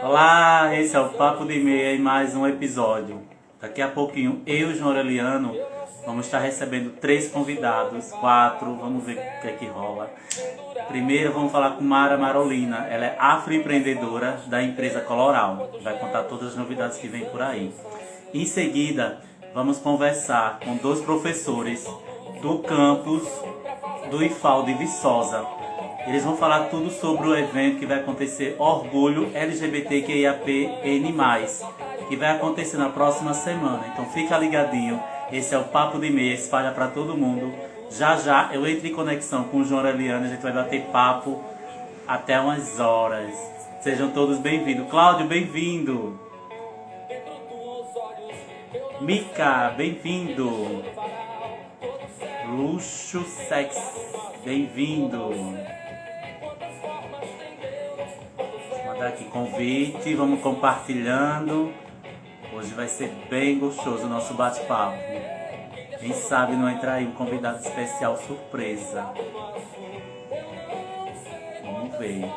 Olá, esse é o Papo de Meia e mais um episódio. Daqui a pouquinho eu e o João Aureliano vamos estar recebendo 3 convidados, 4, vamos ver o que é que rola. Primeiro vamos falar com Mara Marolina, ela é afroempreendedora da empresa Coloral, vai contar todas as novidades que vem por aí. Em seguida vamos conversar com 2 professores do campus do IFAL de Viçosa. Eles vão falar tudo sobre o evento que vai acontecer, Orgulho LGBTQIAPN+, que vai acontecer na próxima semana. Então fica ligadinho, esse é o Papo de Meia, espalha para todo mundo. Já já eu entro em conexão com o João Aureliano, a gente vai bater papo até umas horas. Sejam todos bem-vindos. Cláudio, bem-vindo. Mica, bem-vindo. Luxo Sex, bem-vindo. Vou mandar aqui convite, vamos compartilhando. Hoje vai ser bem gostoso o nosso bate-papo. Quem sabe não entrar aí um convidado especial surpresa. Vamos ver.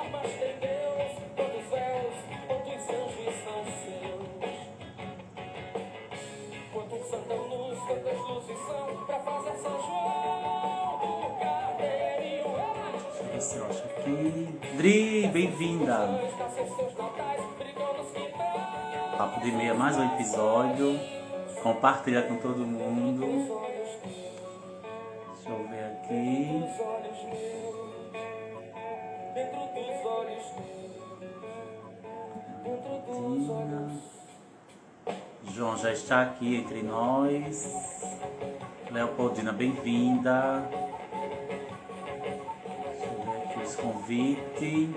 Deixa eu ver se eu acho aqui. Dri, bem-vinda. Papo de Meia, mais um episódio. Compartilha com todo mundo. Deixa eu ver aqui. João já está aqui entre nós. Leopoldina, bem-vinda. Deixa eu ver aqui os convites.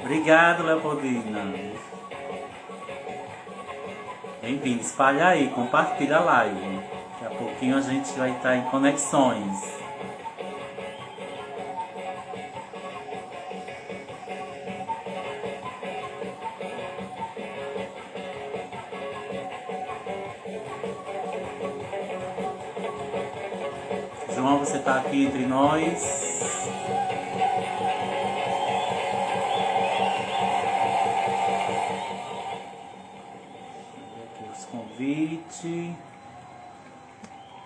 Obrigado, Leopoldina. Bem-vindo. Espalha aí, compartilha a live. Daqui a pouquinho a gente vai estar em conexões. João, você está aqui entre nós. Convite,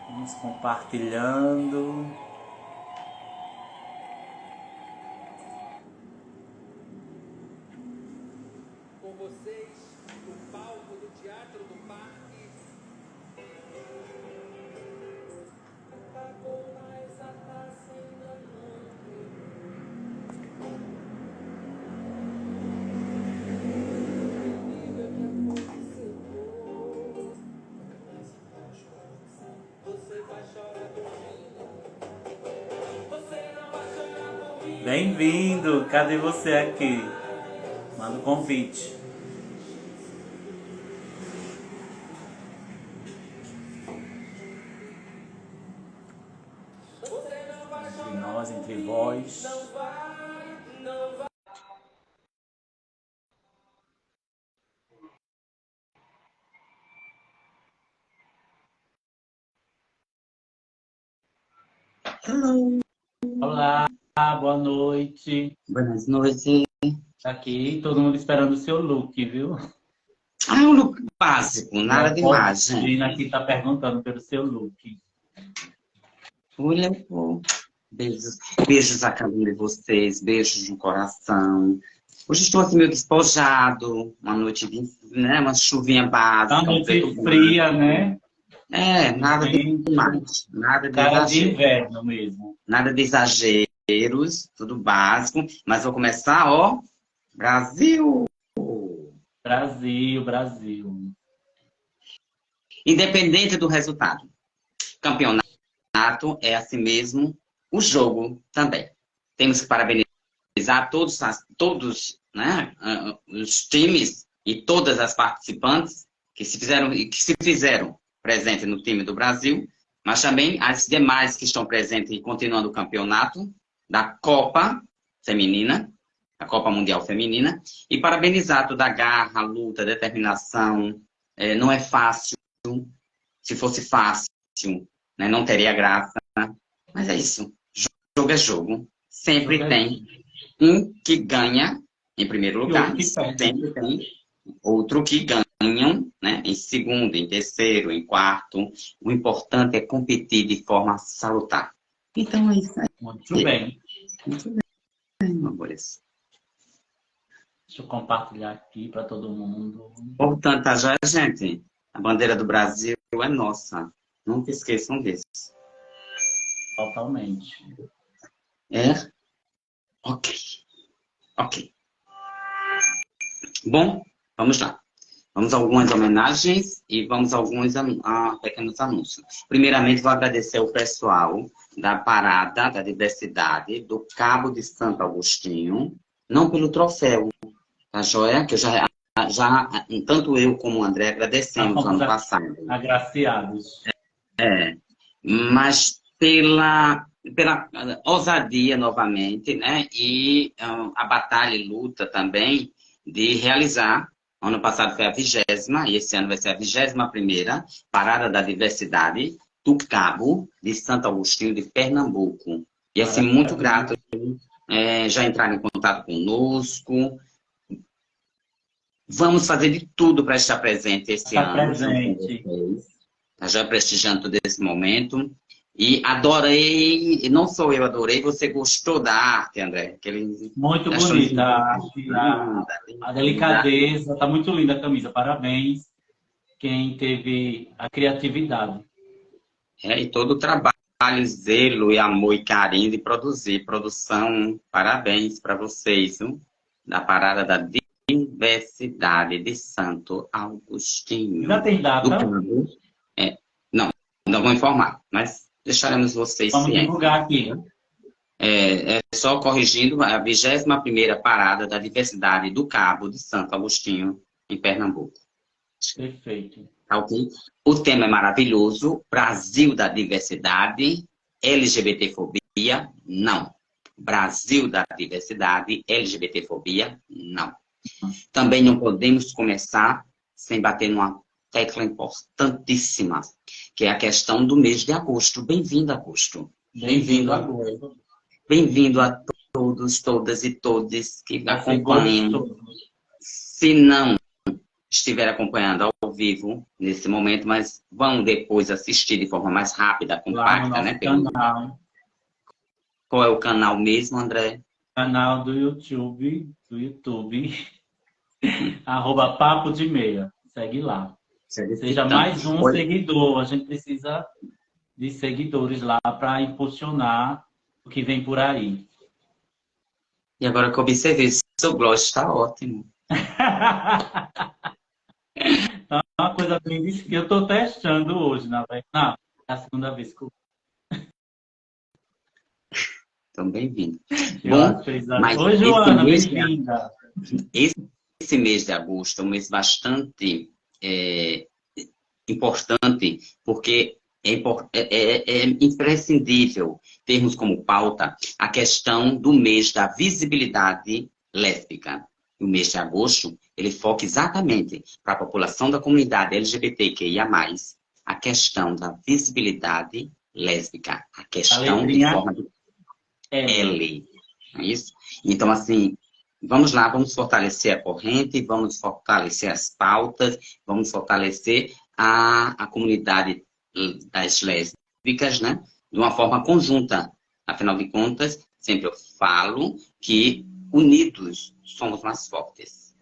vamos compartilhando. Com vocês, no palco do Teatro do Parque. Bem-vindo! Cadê você aqui? Manda um convite. Entre nós, entre vós. Hello. Olá, boa noite. Boas noites. Tá aqui, todo mundo esperando o seu look, viu? Um look básico, nada de imagem. Gina aqui tá perguntando pelo seu look. Olha, pô. Beijos, beijos a cada um de vocês, beijos no coração. Hoje estou assim meio despojado, uma noite de, né, uma chuvinha básica. Tá noite fria, né? Nada de demais, nada de Cara de exagero. inverno mesmo. Nada de exageros, tudo básico. Mas vou começar, ó, Brasil! Brasil, Brasil. Independente do resultado. Campeonato é assim mesmo, o jogo também. Temos que parabenizar todos, né, os times e todas as participantes que se fizeram presente no time do Brasil, mas também as demais que estão presentes e continuando o campeonato da Copa Feminina, a Copa Mundial Feminina, e parabenizar toda a garra, luta, determinação. Não é fácil. Se fosse fácil, né, não teria graça. Mas é isso. Jogo é jogo. Sempre Jogo é tem um que ganha em primeiro e lugar. outro que perde. Sempre tem outro que ganham, né? Em segundo, em terceiro, em quarto. O importante é competir de forma salutar. Então é isso aí. Muito bem. Muito bem, meu amores. Deixa eu compartilhar aqui para todo mundo. Portanto, tá joia, gente? A bandeira do Brasil é nossa. Nunca esqueçam disso. Totalmente. É? Ok. Ok. Bom, vamos lá. Vamos a algumas homenagens e vamos a alguns pequenos anúncios. Primeiramente, vou agradecer o pessoal da Parada da Diversidade do Cabo de Santo Agostinho, não pelo troféu, tá joia? Que eu já tanto eu como o André Nós agradecemos fomos ano passado. agraciados. Mas pela ousadia novamente, né? E a batalha e luta também de realizar. Ano passado foi a 20ª, e esse ano vai ser a 21ª Parada da Diversidade do Cabo de Santo Agostinho de Pernambuco. E assim, muito grato. Já entraram em contato conosco. Vamos fazer de tudo para estar presente esse Está ano junto com presente. vocês. Tá já prestigiando todo esse momento. E adorei, e não só eu adorei, você gostou da arte, André? Muito bonita a delicadeza. Está muito linda a camisa. Parabéns quem teve a criatividade. E todo o trabalho, zelo e amor e carinho de produzir. Produção, parabéns para vocês, viu? Da Parada da Diversidade de Santo Agostinho. Já tem data? Do Cabo. Não vou informar, mas deixaremos vocês Vamos cientes. divulgar aqui. Só corrigindo, a 21ª Parada da Diversidade do Cabo de Santo Agostinho, em Pernambuco. Perfeito. Tá ok? O tema é maravilhoso. Brasil da Diversidade, LGBTfobia, não. Brasil da Diversidade, LGBTfobia, não. Também não podemos começar sem bater numa tecla importantíssima, que é a questão do mês de agosto. Bem-vindo, agosto. Bem-vindo a agosto. Bem-vindo a todos, todas e todos que acompanham. Gostoso. Se não estiver acompanhando ao vivo nesse momento, mas vão depois assistir de forma mais rápida, Lá no compacta, né? nosso canal. Qual é o canal mesmo, André? Canal do YouTube. @ Papo de Meia. Segue lá. Seja mais um seguidor. A gente precisa de seguidores lá para impulsionar o que vem por aí. E agora que eu observei, seu gloss está ótimo. É uma coisa bem que eu estou testando hoje, na verdade. Não, é a segunda vez que eu... Então, bem-vindo. Bom, mas oi, Joana, bem-vinda. Esse mês de agosto é um mês bastante importante, porque é imprescindível termos como pauta a questão do mês da visibilidade lésbica. O mês de agosto, ele foca exatamente para a população da comunidade LGBTQIA+, a questão da visibilidade lésbica, a questão de forma de L. É isso? Então, assim, vamos lá, vamos fortalecer a corrente, vamos fortalecer as pautas, vamos fortalecer a comunidade das lésbicas, né? De uma forma conjunta. Afinal de contas, sempre eu falo que unidos somos mais fortes.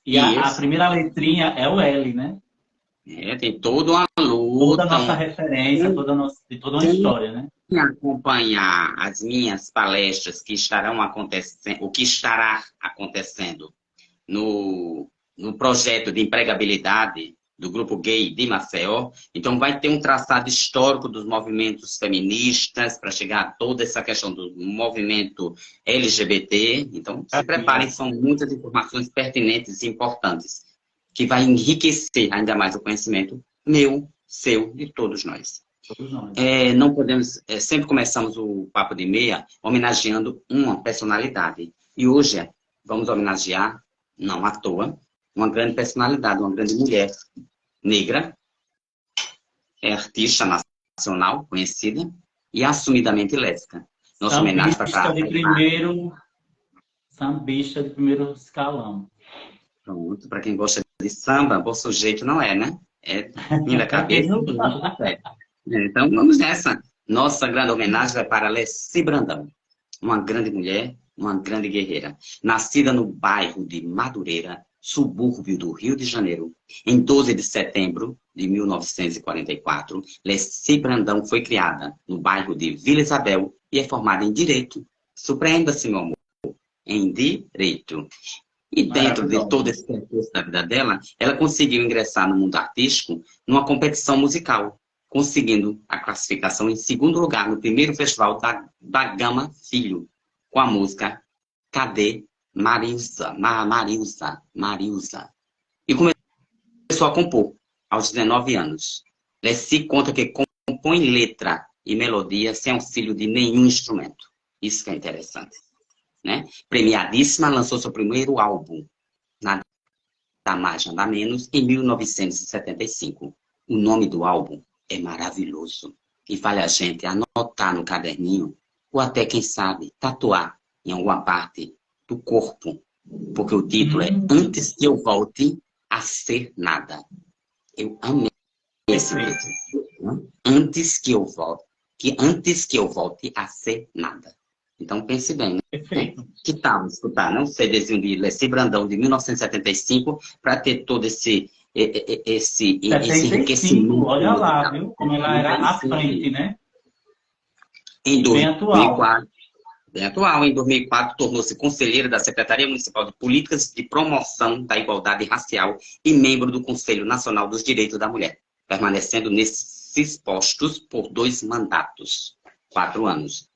E a primeira letrinha é o L, né? Tem toda uma luta. Toda a nossa referência, toda uma história, né? Acompanhar as minhas palestras que estarão acontecendo, o que estará acontecendo no projeto de empregabilidade do Grupo Gay de Maceió. Então, vai ter um traçado histórico dos movimentos feministas para chegar a toda essa questão do movimento LGBT. Então, se preparem, são muitas informações pertinentes e importantes, que vai enriquecer ainda mais o conhecimento meu, seu, de todos nós. Não podemos... sempre começamos o Papo de Meia homenageando uma personalidade. E hoje vamos homenagear, não à toa, uma grande personalidade, uma grande mulher negra, artista nacional conhecida, e assumidamente lésbica. Nossa homenagem para sambista de primeiro escalão. Pronto, para quem gosta de samba, bom sujeito não é, né? É linda cabeça. Então vamos nessa. Nossa grande homenagem vai para Leci Brandão, uma grande mulher, uma grande guerreira, nascida no bairro de Madureira, subúrbio do Rio de Janeiro, em 12 de setembro de 1944. Leci Brandão foi criada no bairro de Vila Isabel e é formada em Direito. Surpreenda-se, meu amor, em Direito. E dentro de todo esse percurso da vida dela, ela conseguiu ingressar no mundo artístico numa competição musical, conseguindo a classificação em segundo lugar no primeiro festival da Gama Filho, com a música Cadê Marilza? Marilza. E começou a compor aos 19 anos. Leci conta que compõe letra e melodia sem auxílio de nenhum instrumento. Isso que é interessante. Né? Premiadíssima, lançou seu primeiro álbum, Nada Mais, Nada Menos, em 1975. O nome do álbum é maravilhoso e vale a gente anotar no caderninho ou até, quem sabe, tatuar em alguma parte do corpo, porque o título é Antes que eu volte a ser nada. Eu amei esse título. Antes que eu volte a ser nada. Então pense bem, né? Perfeito. Que tal escutar, não? CDzinho de Leci Brandão, de 1975, para ter todo esse enriquecimento. Olha lá, viu? Como ela era à frente, né? Em Bem atual. Bem atual. Em 2004, tornou-se conselheira da Secretaria Municipal de Políticas de Promoção da Igualdade Racial e membro do Conselho Nacional dos Direitos da Mulher, permanecendo nesses postos por 2 mandatos, 4 anos.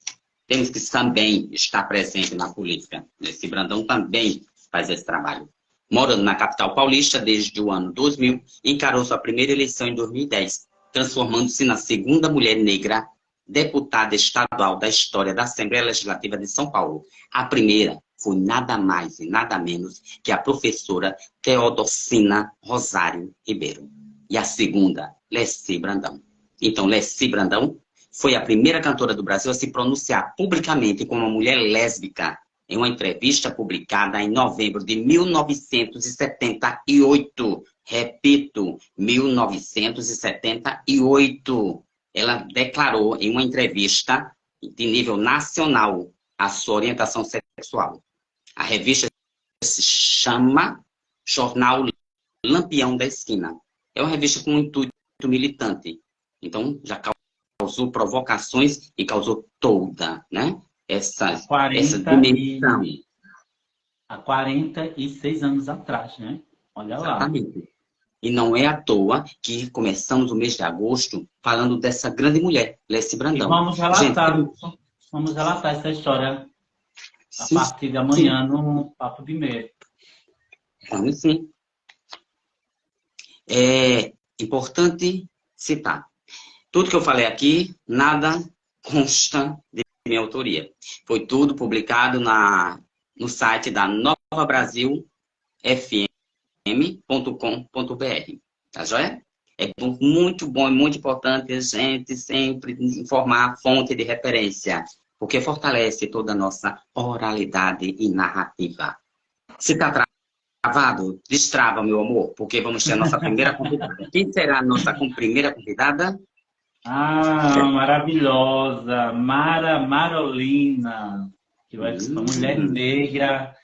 Temos que também estar presente na política. Leci Brandão também faz esse trabalho. Morando na capital paulista desde o ano 2000, encarou sua primeira eleição em 2010, transformando-se na segunda mulher negra deputada estadual da história da Assembleia Legislativa de São Paulo. A primeira foi nada mais e nada menos que a professora Teodocina Rosário Ribeiro. E a segunda, Leci Brandão. Então, Leci Brandão foi a primeira cantora do Brasil a se pronunciar publicamente como uma mulher lésbica em uma entrevista publicada em novembro de 1978. Repito, 1978. Ela declarou em uma entrevista de nível nacional a sua orientação sexual. A revista se chama Jornal Lampião da Esquina. É uma revista com um intuito militante. Então, já causou provocações e causou toda, né, essa dimensão. Há 46 anos atrás, né? Olha lá. Exatamente. E não é à toa que começamos o mês de agosto falando dessa grande mulher, Leci Brandão. E vamos relatar essa história a partir de amanhã no Papo de Meia. Vamos sim. É importante citar. Tudo que eu falei aqui, nada consta de minha autoria. Foi tudo publicado no site da Nova Brasil FM.com.br. Tá joia? É muito bom e muito importante a gente sempre informar a fonte de referência, porque fortalece toda a nossa oralidade e narrativa. Se está travado, destrava, meu amor, porque vamos ter a nossa primeira convidada. Quem será a nossa primeira convidada? Maravilhosa, Mara Marolina, que vai ser uma mulher negra,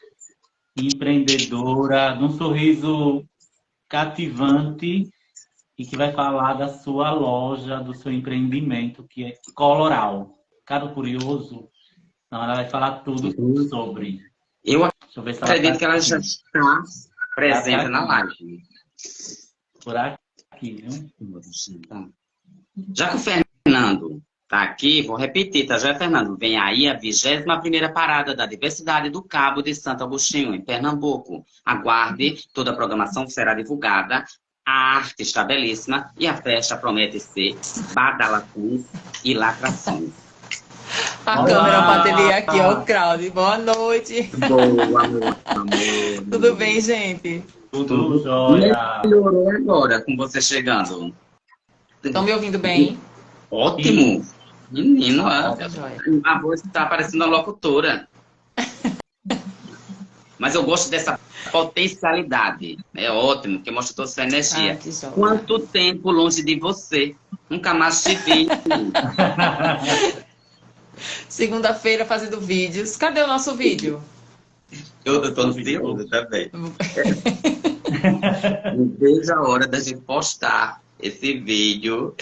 empreendedora, de um sorriso cativante e que vai falar da sua loja, do seu empreendimento, que é Coloral. Cara curioso, então ela vai falar tudo sobre. Eu acredito que ela já está presente na live. Por aqui, viu? Já que o Fernando está aqui, vou repetir, tá já, Fernando? Vem aí a 21ª parada da Diversidade do Cabo de Santo Agostinho, em Pernambuco. Aguarde, toda a programação será divulgada, a arte está belíssima e a festa promete ser badalacu e lacrações. A câmera bateria aqui, ó, o Crowd. Boa noite. Boa, amor. Tudo bem, gente? Tudo jóia. Melhorou agora com você chegando. Estão me ouvindo bem? Ótimo. Menino, Tá joia. a voz está parecendo uma locutora. Mas eu gosto dessa potencialidade. É ótimo, porque mostra toda a sua energia. Que joia. Quanto tempo longe de você? Nunca mais te vi. Segunda-feira fazendo vídeos. Cadê o nosso vídeo? Eu tô ansioso também. Não vejo a hora da gente postar esse vídeo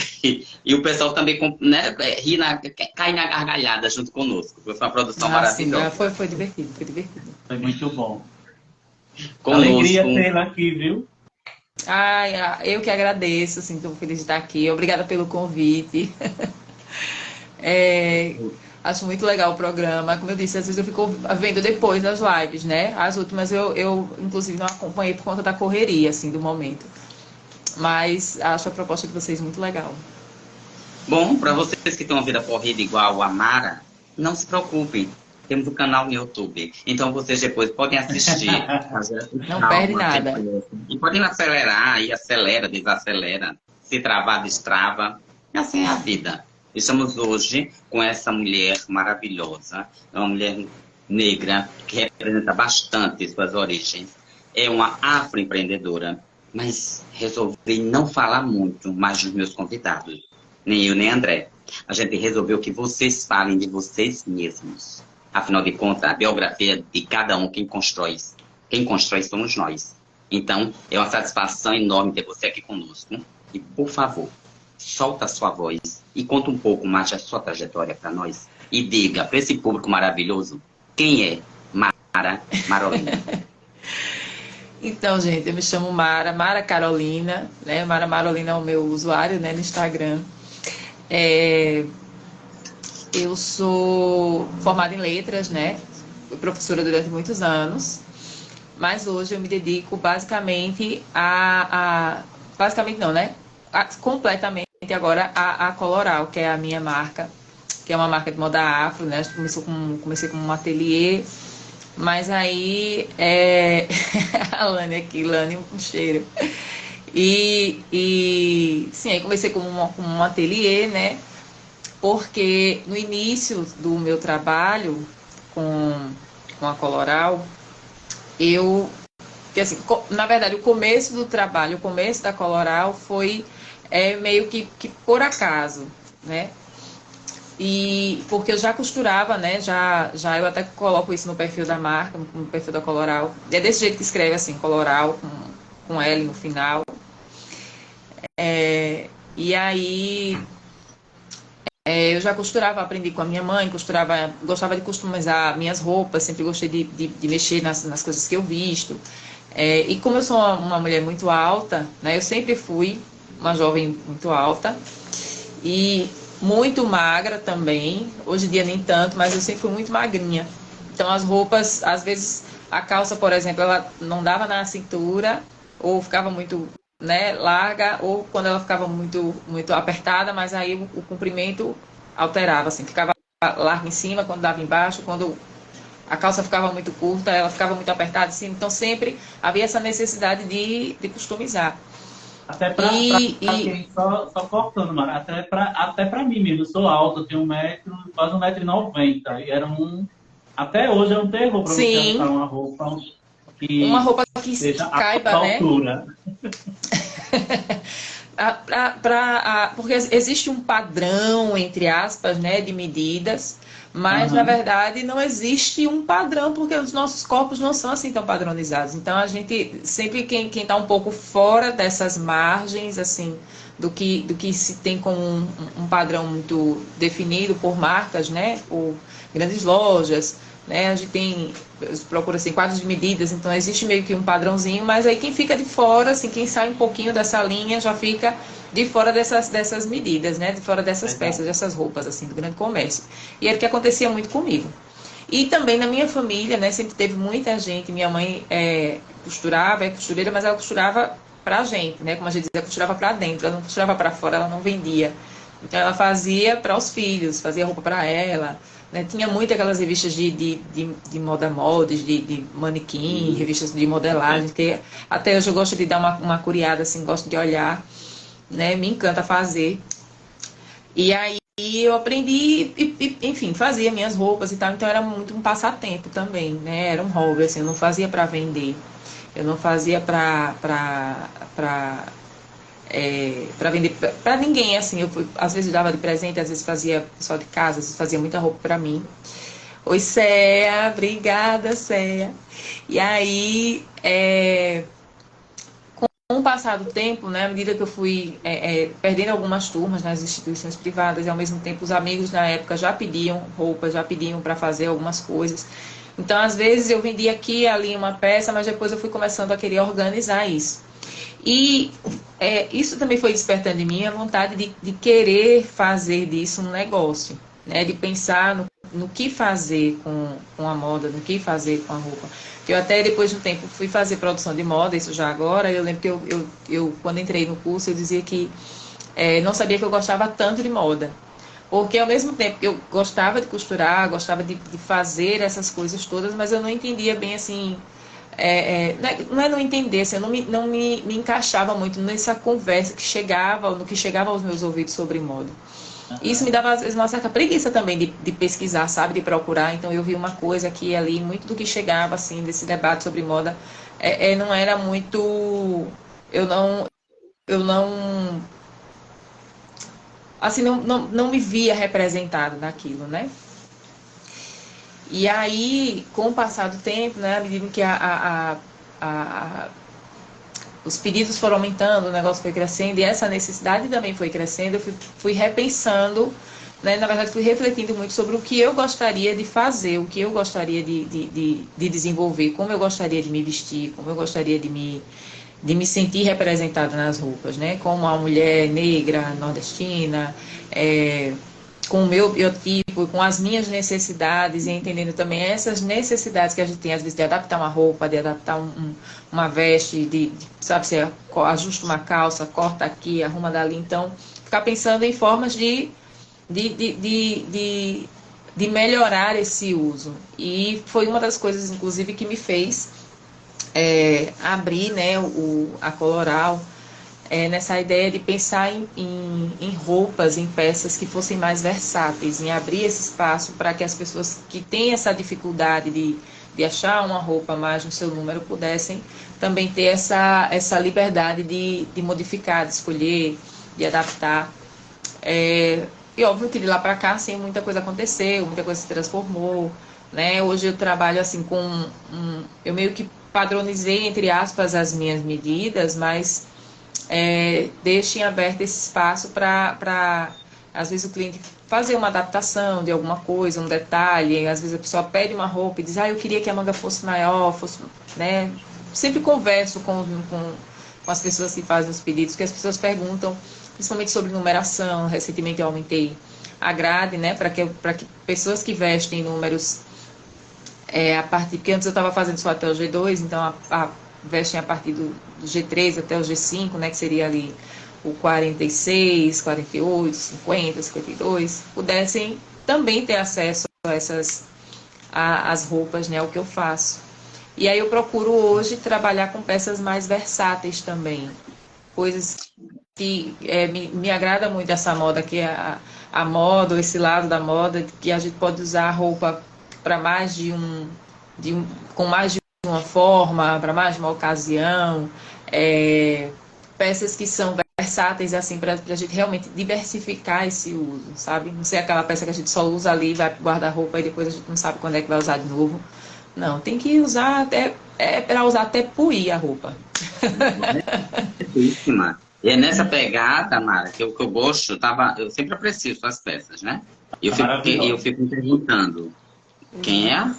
e o pessoal também né, cai na gargalhada junto conosco. Foi uma produção Sim, maravilhosa. foi divertido, foi divertido. Foi muito bom. Conosco. Alegria tê-la aqui, viu? Ai, eu que agradeço, assim, estou feliz de estar aqui. Obrigada pelo convite. Acho muito legal o programa. Como eu disse, às vezes eu fico vendo depois das lives, né? As últimas eu inclusive, não acompanhei por conta da correria, assim, do momento. Mas acho a proposta de vocês muito legal. Bom, para vocês que têm uma vida corrida igual a Mara, não se preocupem. Temos um canal no YouTube. Então vocês depois podem assistir. Não perde nada. E podem acelerar, e acelera, desacelera. Se travar, destrava. E assim é a vida. Estamos hoje com essa mulher maravilhosa. É uma mulher negra que representa bastante suas origens. É uma afroempreendedora. Mas resolvi não falar muito mais dos meus convidados. Nem eu, nem André. A gente resolveu que vocês falem de vocês mesmos. Afinal de contas, a biografia de cada um, quem constrói somos nós. Então, é uma satisfação enorme ter você aqui conosco. E, por favor, solta a sua voz e conta um pouco mais da sua trajetória para nós. E diga para esse público maravilhoso quem é Mara Marolina. Então, gente, eu me chamo Mara Carolina, né? Mara Marolina é o meu usuário, né, no Instagram. Eu sou formada em letras, né? Fui professora durante muitos anos, mas hoje eu me dedico basicamente basicamente não, né? Completamente agora a Coloral, que é a minha marca, que é uma marca de moda afro, né? Comecei com um ateliê, mas aí a Lani aqui, Lani, um cheiro. Sim, aí comecei com um ateliê, né? Porque no início do meu trabalho com a Coloral, que assim, na verdade, o começo do trabalho, o começo da Coloral foi meio que por acaso, né? E porque eu já costurava, né? Já eu até coloco isso no perfil da marca, no perfil da Coloral. É desse jeito que escreve assim, Coloral, com L no final. E aí eu já costurava, aprendi com a minha mãe, gostava de customizar minhas roupas, sempre gostei de mexer nas coisas que eu visto. E como eu sou uma mulher muito alta, né, eu sempre fui uma jovem muito alta e muito magra também. Hoje em dia nem tanto, mas eu sempre fui muito magrinha. Então as roupas, às vezes a calça, por exemplo, ela não dava na cintura ou ficava muito, né, larga, ou quando ela ficava muito apertada, mas aí o comprimento alterava, assim, ficava larga em cima, quando dava embaixo, quando a calça ficava muito curta, ela ficava muito apertada em cima, então sempre havia essa necessidade de customizar. Até pra quem, só cortando, mano, até pra mim mesmo, eu sou alto, eu tenho quase 1,90 m, e até hoje é um terror pra você achar uma roupa que seja caiba, a né? altura. Porque existe um padrão, entre aspas, né, de medidas, mas na verdade não existe um padrão, porque os nossos corpos não são assim tão padronizados. Então a gente, sempre quem está um pouco fora dessas margens, assim, do que se tem como um padrão muito definido por marcas, né, por grandes lojas, né, a gente procura assim, quadros de medidas, então existe meio que um padrãozinho, mas aí quem fica de fora, assim, quem sai um pouquinho dessa linha já fica de fora dessas medidas, né, de fora dessas peças, dessas roupas, assim, do grande comércio. E era o que acontecia muito comigo. E também na minha família, né, sempre teve muita gente, minha mãe costurava, é costureira, mas ela costurava pra gente, né, como a gente dizia, costurava pra dentro, ela não costurava pra fora, ela não vendia. Então ela fazia para os filhos, fazia roupa para ela, né? Tinha muito aquelas revistas de moda moldes, de manequim, revistas de modelagem, que até hoje eu gosto de dar uma curiada, assim, gosto de olhar, né? Me encanta fazer. E aí eu aprendi enfim, fazia minhas roupas e tal, então era muito um passatempo também, né? Era um hobby, assim, eu não fazia para vender, eu não fazia para vender para ninguém, assim, às vezes dava de presente, às vezes fazia só de casa, às vezes fazia muita roupa para mim. Oi, Céia, obrigada, Céia. E aí, com o passar do tempo, né, à medida que eu fui perdendo algumas turmas nas instituições privadas, e ao mesmo tempo os amigos na época já pediam roupas, já pediam para fazer algumas coisas. Então, às vezes eu vendia aqui e ali uma peça, mas depois eu fui começando a querer organizar isso. E isso também foi despertando em mim a vontade de querer fazer disso um negócio, né? De pensar no que fazer com a moda, no que fazer com a roupa. Eu até depois de um tempo fui fazer produção de moda, isso já agora. Eu lembro que eu quando entrei no curso, eu dizia que não sabia que eu gostava tanto de moda. Porque ao mesmo tempo que eu gostava de costurar, gostava de fazer essas coisas todas, mas eu não entendia bem assim. Não é não entender, assim, eu não me encaixava muito nessa conversa que chegava, no que chegava aos meus ouvidos sobre moda. Isso me dava, às vezes, uma certa preguiça também de pesquisar, sabe, de procurar. Então, eu vi uma coisa aqui e ali, muito do que chegava, assim, desse debate sobre moda, não era muito... Eu não assim, não me via representado naquilo, né? E aí, com o passar do tempo, né, à medida que os pedidos foram aumentando, o negócio foi crescendo, e essa necessidade também foi crescendo, eu fui repensando, né, na verdade, fui refletindo muito sobre o que eu gostaria de fazer, o que eu gostaria de desenvolver, como eu gostaria de me vestir, como eu gostaria de me sentir representada nas roupas, né? Como uma mulher negra, nordestina, com o meu biotipo, com as minhas necessidades, e entendendo também essas necessidades que a gente tem, às vezes, de adaptar uma roupa, de adaptar uma veste, sabe, você ajusta uma calça, corta aqui, arruma dali. Então, ficar pensando em formas de melhorar esse uso. E foi uma das coisas, inclusive, que me fez abrir, né, a Coloral, nessa ideia de pensar em roupas, em peças que fossem mais versáteis, em abrir esse espaço para que as pessoas que têm essa dificuldade de achar uma roupa mais no seu número pudessem também ter essa liberdade de modificar, de escolher, de adaptar. E óbvio que de lá para cá, assim, muita coisa aconteceu, muita coisa se transformou, né? Hoje eu trabalho assim eu meio que padronizei, entre aspas, as minhas medidas, mas deixo em aberto esse espaço para, às vezes, o cliente fazer uma adaptação de alguma coisa, um detalhe. Às vezes a pessoa pede uma roupa e diz, eu queria que a manga fosse maior, fosse, né? Sempre converso com as pessoas que fazem os pedidos, porque as pessoas perguntam, principalmente sobre numeração. Recentemente eu aumentei a grade, né, para que pessoas que vestem números porque antes eu estava fazendo só até o G2, então vestem a partir do G3 até o G5, né, que seria ali o 46, 48, 50, 52, pudessem também ter acesso às roupas, né, o que eu faço. E aí eu procuro hoje trabalhar com peças mais versáteis também, coisas que me agrada muito essa moda, que é a moda, esse lado da moda, que a gente pode usar a roupa para mais com mais de uma forma, para mais de uma ocasião, peças que são versáteis, assim, para a gente realmente diversificar esse uso, sabe? Não ser aquela peça que a gente só usa ali, vai para o guarda-roupa e depois a gente não sabe quando é que vai usar de novo. Não, tem que usar para usar até puir a roupa. Belíssima. E é nessa pegada, Mara, que eu gosto, eu sempre aprecio suas peças, né? E eu fico me perguntando, quem é a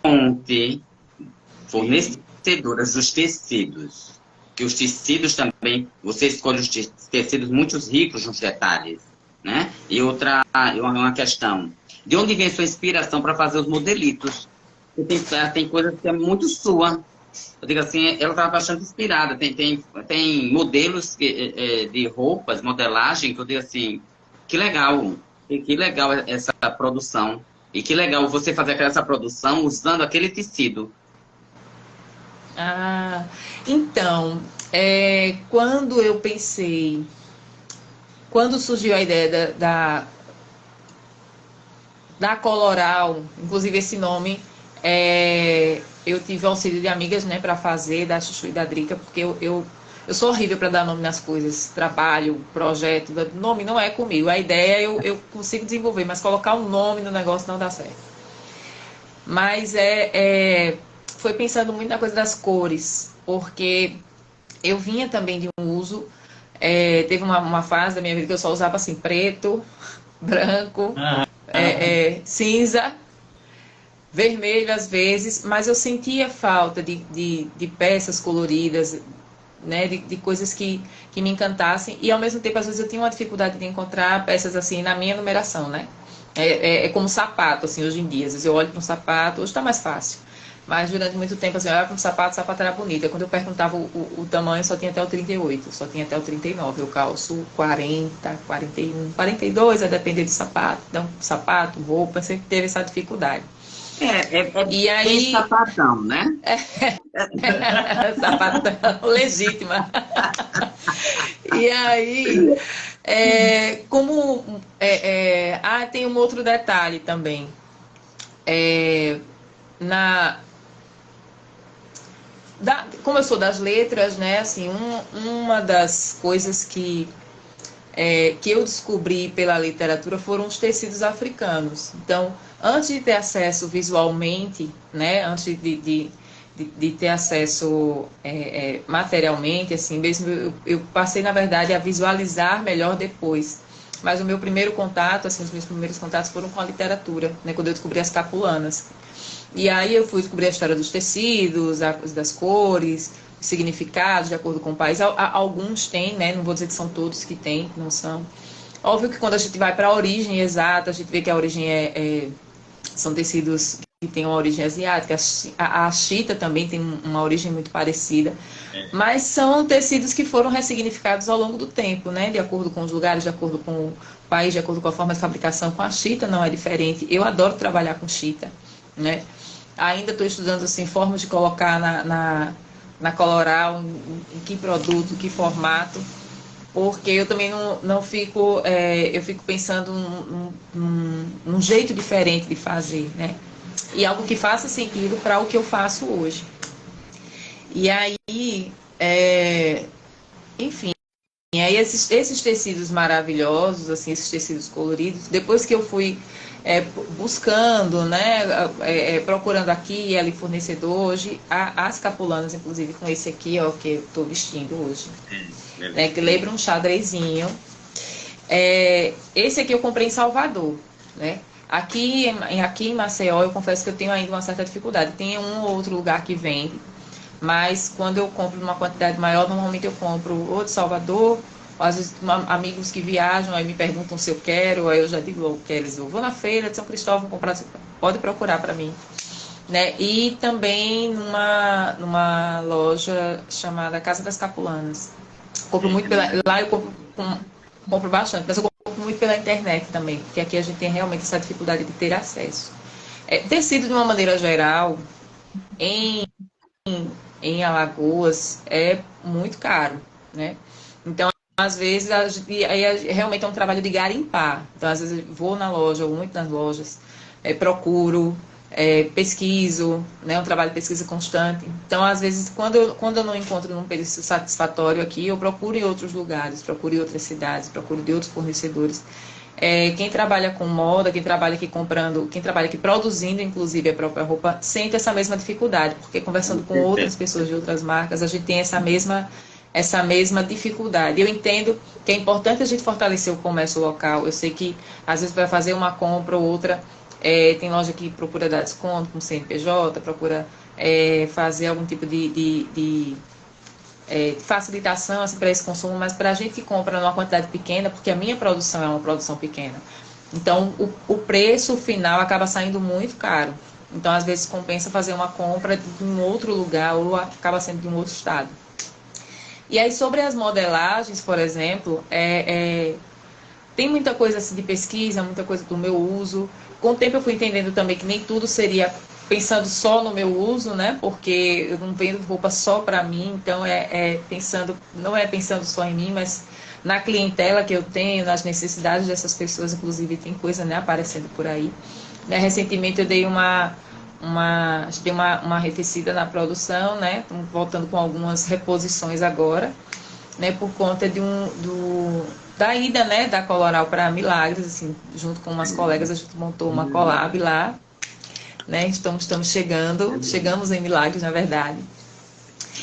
fonte fornecedora dos tecidos? Que os tecidos também, você escolhe os tecidos muito ricos nos detalhes, né? E uma questão, de onde vem a sua inspiração para fazer os modelitos? Tem coisa que é muito sua. Eu digo assim, ela estava bastante inspirada. Tem modelos de roupas, modelagem, que eu digo assim, que legal essa produção. E que legal você fazer essa produção usando aquele tecido. Então, quando surgiu a ideia da Coloral, inclusive esse nome, eu tive auxílio de amigas, né, para fazer, da Chuchu e da Drica, porque eu sou horrível para dar nome nas coisas, trabalho, projeto, nome não é comigo. A ideia eu consigo desenvolver, mas colocar um nome no negócio não dá certo. Mas foi pensando muito na coisa das cores, porque eu vinha também de um uso, teve uma fase da minha vida que eu só usava assim, preto, branco, cinza, vermelho às vezes, mas eu sentia falta de peças coloridas, né, de coisas que me encantassem, e ao mesmo tempo às vezes eu tinha uma dificuldade de encontrar peças assim na minha numeração, né? É como sapato, assim, hoje em dia. Às vezes eu olho para um sapato, hoje está mais fácil. Mas durante muito tempo, assim, eu olhava para um sapato, o sapato era bonito. Quando eu perguntava o tamanho, só tinha até o 38, só tinha até o 39. Eu calço 40, 41, 42, a depender do sapato. Então, sapato, roupa, sempre teve essa dificuldade. E aí... sapatão, né? Sapatão, legítima. E aí, tem um outro detalhe também. Como eu sou das letras, né? Assim, uma das coisas que eu descobri pela literatura foram os tecidos africanos. Então, antes de ter acesso visualmente, né? Antes de ter acesso materialmente, assim, mesmo eu passei, na verdade, a visualizar melhor depois. Mas o meu primeiro contato, assim, os meus primeiros contatos foram com a literatura, né? Quando eu descobri as capulanas. E aí eu fui descobrir a história dos tecidos, das cores, os significados, de acordo com o país. Alguns têm, né? Não vou dizer que são todos que têm, não são. Óbvio que quando a gente vai para a origem exata, a gente vê que a origem são tecidos que têm uma origem asiática. A chita também tem uma origem muito parecida. Mas são tecidos que foram ressignificados ao longo do tempo, né? De acordo com os lugares, de acordo com o país, de acordo com a forma de fabricação. Com a chita não é diferente. Eu adoro trabalhar com chita, né? Ainda estou estudando assim, formas de colocar na Coloral, em que produto, em que formato, porque eu também não fico, eu fico pensando num jeito diferente de fazer, né? E algo que faça sentido para o que eu faço hoje. E aí, enfim, e aí esses tecidos maravilhosos, assim, esses tecidos coloridos, depois que eu fui buscando, né, procurando aqui e ali fornecedor, hoje, as capulanas, inclusive com esse aqui, ó, que eu estou vestindo hoje, né, que lembra um xadrezinho. Esse aqui eu comprei em Salvador, né? Aqui em Maceió, eu confesso que eu tenho ainda uma certa dificuldade. Tem um ou outro lugar que vende, mas quando eu compro numa quantidade maior, normalmente eu compro ou de Salvador, ou às vezes amigos que viajam, aí me perguntam se eu quero, aí eu já digo, eu quero, eu vou na feira de São Cristóvão comprar, pode procurar para mim, né? E também numa loja chamada Casa das Capulanas. Compro muito lá eu compro bastante, mas eu compro muito pela internet também, porque aqui a gente tem realmente essa dificuldade de ter acesso. Tecido, de uma maneira geral, em Alagoas, é muito caro, né? Então, às vezes, realmente é um trabalho de garimpar. Então, às vezes, eu vou na loja, ou muito nas lojas, procuro, pesquiso, né? Um trabalho de pesquisa constante. Então, às vezes, quando eu não encontro num preço satisfatório aqui, eu procuro em outros lugares, procuro em outras cidades, procuro de outros fornecedores. Quem trabalha com moda, quem trabalha aqui comprando, quem trabalha aqui produzindo, inclusive, a própria roupa, sente essa mesma dificuldade, porque conversando com outras pessoas de outras marcas, a gente tem essa mesma dificuldade. Eu entendo que é importante a gente fortalecer o comércio local. Eu sei que, às vezes, para fazer uma compra ou outra, tem loja que procura dar desconto com CNPJ, procura fazer algum tipo de facilitação assim, para esse consumo, mas para a gente que compra numa quantidade pequena, porque a minha produção é uma produção pequena, então o preço final acaba saindo muito caro. Então, às vezes, compensa fazer uma compra de um outro lugar ou acaba sendo de um outro estado. E aí, sobre as modelagens, por exemplo, tem muita coisa assim, de pesquisa, muita coisa do meu uso. Com o tempo eu fui entendendo também que nem tudo seria pensando só no meu uso, né? Porque eu não vendo roupa só para mim, então não é pensando só em mim, mas na clientela que eu tenho, nas necessidades dessas pessoas, inclusive tem coisa, né, aparecendo por aí. Né? Recentemente eu dei acho que dei uma arrefecida na produção, né? Estamos voltando com algumas reposições agora, né? Por conta da ida, né? Da Coloral para Milagres, assim, junto com umas colegas, a gente montou uma collab lá, né? Estamos chegamos em Milagres, na verdade.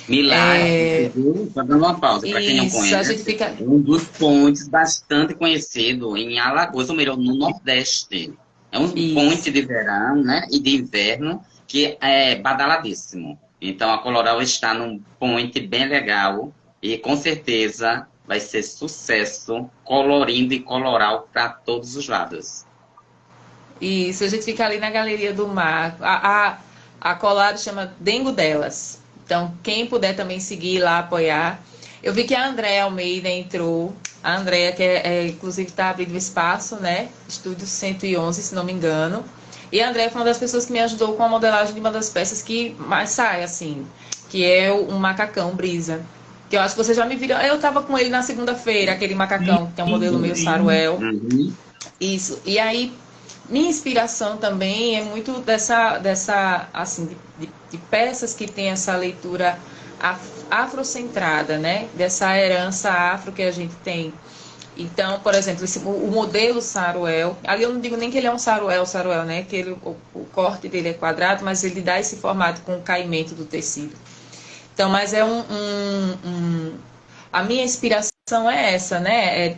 Milagres, viu? Só dando uma pausa, para quem não Isso, a gente conhece, fica... é um dos pontes bastante conhecido em Alagoas, ou melhor, no Nordeste. É um ponte Isso. de verão, né, e de inverno que é badaladíssimo. Então a Coloral está num ponte bem legal e com certeza vai ser sucesso, colorindo e coloral para todos os lados. Isso, a gente fica ali na Galeria do Mar. A collab chama Dengo Delas. Então, quem puder também seguir lá, apoiar. Eu vi que a Andréa Almeida entrou. A Andréa, que inclusive está abrindo espaço, né? Estúdio 111, se não me engano. E a Andréa foi uma das pessoas que me ajudou com a modelagem de uma das peças que mais sai, assim. Que é um macacão brisa. Que eu acho que você já me viram. Eu estava com ele na segunda-feira, aquele macacão, que é um modelo meio saruel. Uhum. Isso. E aí, minha inspiração também é muito dessa assim, de peças que tem essa leitura afrocentrada, né? Dessa herança afro que a gente tem. Então, por exemplo, o modelo saruel, ali eu não digo nem que ele é um saruel, né? Que o corte dele é quadrado, mas ele dá esse formato com o caimento do tecido. Então, mas é a minha inspiração é essa, né?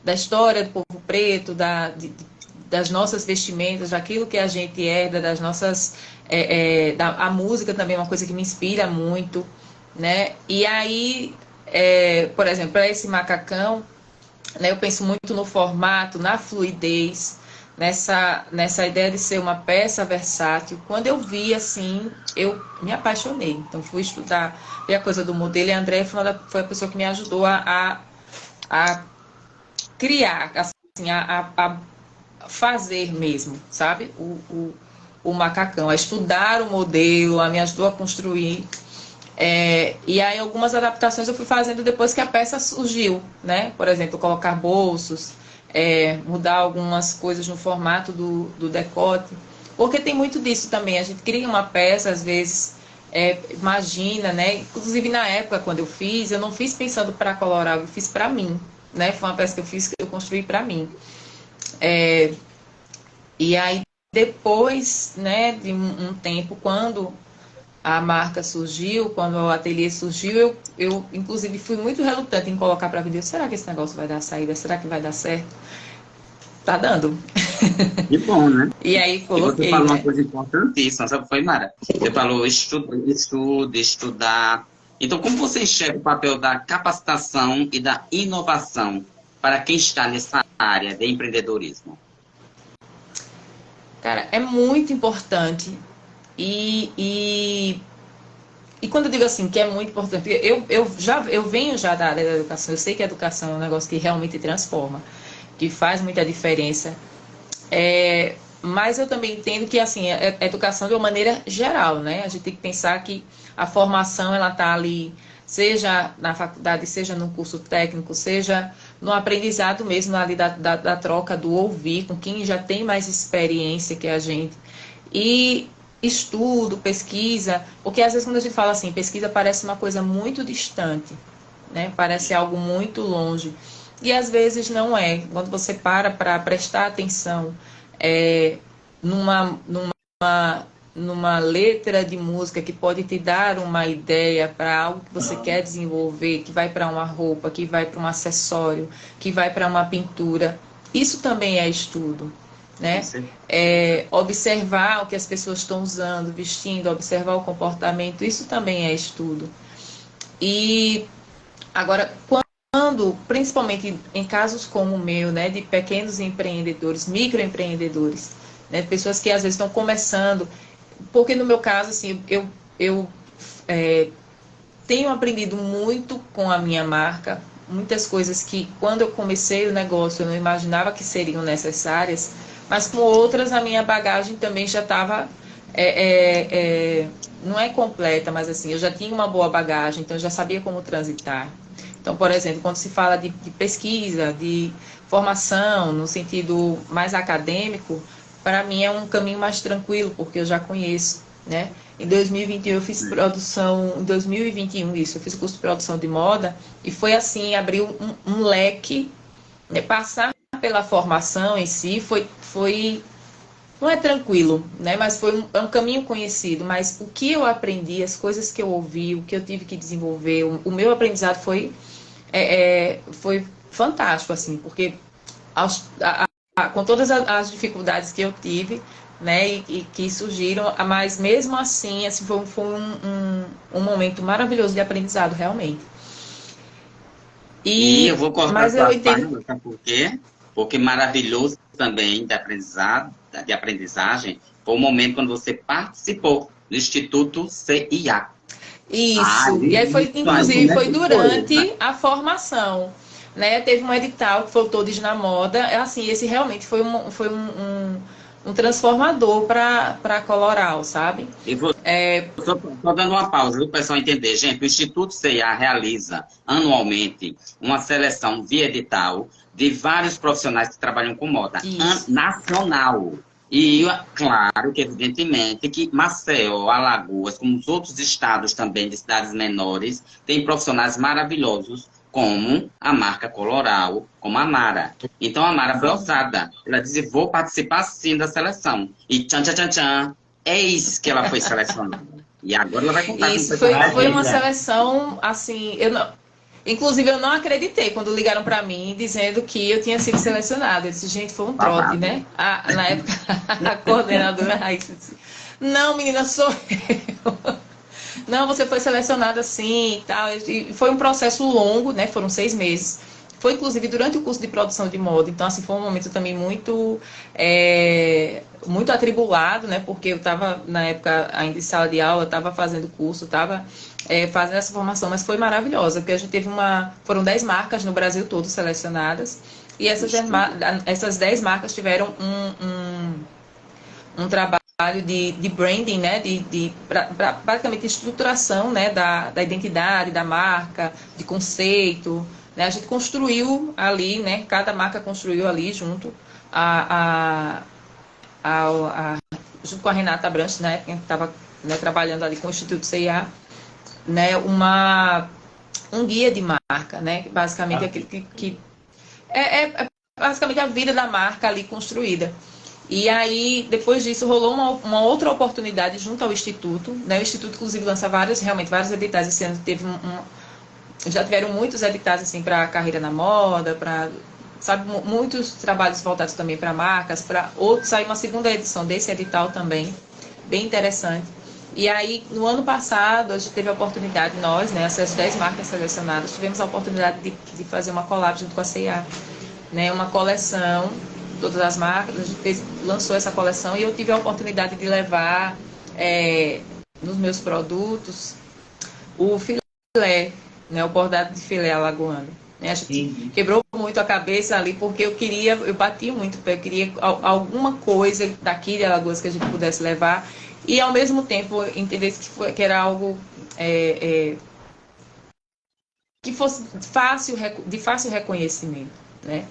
Da história do povo preto, das nossas vestimentas, daquilo que a gente herda, das nossas... a música também é uma coisa que me inspira muito, né? E aí, por exemplo, para esse macacão, né, eu penso muito no formato, na fluidez, nessa ideia de ser uma peça versátil. Quando eu vi, assim, eu me apaixonei. Então, fui estudar, ver a coisa do modelo, e a Andréa foi a pessoa que me ajudou a criar, assim, a fazer mesmo, sabe? O macacão, a estudar o modelo, a me ajudou a construir. E aí algumas adaptações eu fui fazendo depois que a peça surgiu, né? Por exemplo, colocar bolsos, mudar algumas coisas no formato do decote, porque tem muito disso também. A gente cria uma peça, às vezes, imagina, né? Inclusive na época quando eu não fiz pensando para colorar, eu fiz para mim, né? Foi uma peça que eu construí para mim. E aí depois, né, de um tempo, quando a marca surgiu, quando o ateliê surgiu, eu inclusive fui muito relutante em colocar para vender. Será que esse negócio vai dar saída? Será que vai dar certo? Tá dando. Que bom, né? E aí E você coloquei, falou uma né? coisa importantíssima, sabe? Foi, Mara? Você falou estudar. Então, como você enxerga o papel da capacitação e da inovação para quem está nessa área de empreendedorismo? Cara, é muito importante. E quando eu digo assim, que é muito importante, eu venho já da área da educação, eu sei que a educação é um negócio que realmente transforma, que faz muita diferença. Mas eu também entendo que, assim, a educação de uma maneira geral, né? A gente tem que pensar que a formação, ela está ali, seja na faculdade, seja no curso técnico, seja no aprendizado mesmo, ali da troca, do ouvir, com quem já tem mais experiência que a gente. E estudo, pesquisa, porque às vezes quando a gente fala assim, pesquisa parece uma coisa muito distante, né? Parece algo muito longe. E às vezes não é. Quando você para prestar atenção numa letra de música que pode te dar uma ideia para algo que você quer desenvolver, que vai para uma roupa, que vai para um acessório, que vai para uma pintura, isso também é estudo, né? Observar o que as pessoas estão usando, vestindo, observar o comportamento, isso também é estudo. E agora, quando, principalmente em casos como o meu, né, de pequenos empreendedores, microempreendedores, né, pessoas que às vezes estão começando, porque no meu caso, assim, eu tenho aprendido muito com a minha marca, muitas coisas que quando eu comecei o negócio eu não imaginava que seriam necessárias, mas com outras a minha bagagem também já estava, não é completa, mas assim, eu já tinha uma boa bagagem, então eu já sabia como transitar. Então, por exemplo, quando se fala de pesquisa, de formação, no sentido mais acadêmico, para mim é um caminho mais tranquilo, porque eu já conheço, né? Em 2021 eu fiz produção, em 2021 isso, eu fiz curso de produção de moda e foi assim, abriu um leque, né? Passar pela formação em si foi não é tranquilo, né? Mas é um caminho conhecido. Mas o que eu aprendi, as coisas que eu ouvi, o que eu tive que desenvolver, o meu aprendizado foi fantástico, assim, porque com todas as dificuldades que eu tive, né, e que surgiram, mas mesmo assim foi um momento maravilhoso de aprendizado, realmente. E eu vou cortar Mas eu suas entendo. páginas, sabe por quê? Porque maravilhoso também de aprendizagem foi o momento quando você participou do Instituto CIA. Isso. E aí foi, Isso aí, como inclusive, é foi que foi? durante a formação, né? Teve um edital que foi o Todos na Moda. Assim, esse realmente foi um transformador para a Coloral, sabe? E vou só dando uma pausa para o pessoal entender. Gente, o Instituto CIA realiza anualmente uma seleção via edital de vários profissionais que trabalham com moda Isso. nacional. E, claro, que evidentemente que Maceió, Alagoas, como os outros estados também de cidades menores, tem profissionais maravilhosos, como a marca Coloral, como a Mara. Então, a Mara foi ousada. Ela disse, vou participar sim da seleção. E tchan, tchan, tchan, tchan, eis que ela foi selecionada. E agora ela vai contar com o Isso pessoal. foi uma seleção, assim, inclusive eu não acreditei quando ligaram para mim dizendo que eu tinha sido selecionada. Eu disse, gente, foi um trote, né? Na época, a coordenadora Raíssa disse, não, menina, sou eu. Não, você foi selecionada assim e tal. E foi um processo longo, né? Foram 6 meses. Foi, inclusive, durante o curso de produção de moda. Então, assim, foi um momento também muito atribulado, né? Porque eu estava, na época, ainda em sala de aula, estava fazendo curso, estava fazendo essa formação. Mas foi maravilhosa, porque a gente teve foram 10 marcas no Brasil todo selecionadas. E essas 10 marcas tiveram um trabalho de branding, né, pra basicamente estruturação, né, da identidade, da marca, de conceito, né, a gente construiu ali, né, cada marca construiu ali junto junto com a Renata Branches, né, que estava, né, trabalhando ali com o Instituto CIA, né, um guia de marca, né, basicamente aquele que é basicamente a vida da marca ali construída. E aí, depois disso, rolou uma outra oportunidade junto ao Instituto, né? O Instituto, inclusive, lança vários editais. Esse ano já tiveram muitos editais, assim, para carreira na moda, muitos trabalhos voltados também para marcas, saiu uma segunda edição desse edital também, bem interessante. E aí, no ano passado, a gente teve a oportunidade, nós, né, essas 10 marcas selecionadas, tivemos a oportunidade de fazer uma collab junto com a C&A, né, uma coleção, todas as marcas, a gente lançou essa coleção e eu tive a oportunidade de levar nos meus produtos o filé, né, o bordado de filé alagoano. Né, a gente quebrou muito a cabeça ali porque eu bati muito, eu queria alguma coisa daqui de Alagoas que a gente pudesse levar e ao mesmo tempo entendesse que era algo que fosse de fácil reconhecimento, né?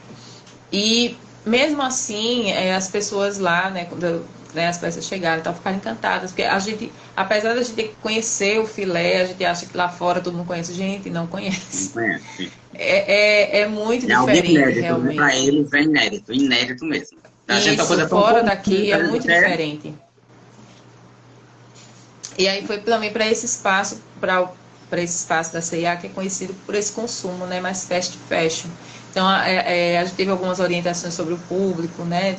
E mesmo assim, as pessoas lá, né, quando as peças chegaram, ficaram encantadas, porque a gente, apesar da gente conhecer o filé, a gente acha que lá fora todo mundo conhece, gente, não conhece. Não conhece. É muito diferente, inédito, realmente. Para eles é inédito mesmo. A gente Isso, fora daqui é muito diferente. E aí foi também para esse espaço, para esse espaço da C&A, que é conhecido por esse consumo, né, mais fast fashion. Então, a gente teve algumas orientações sobre o público, né?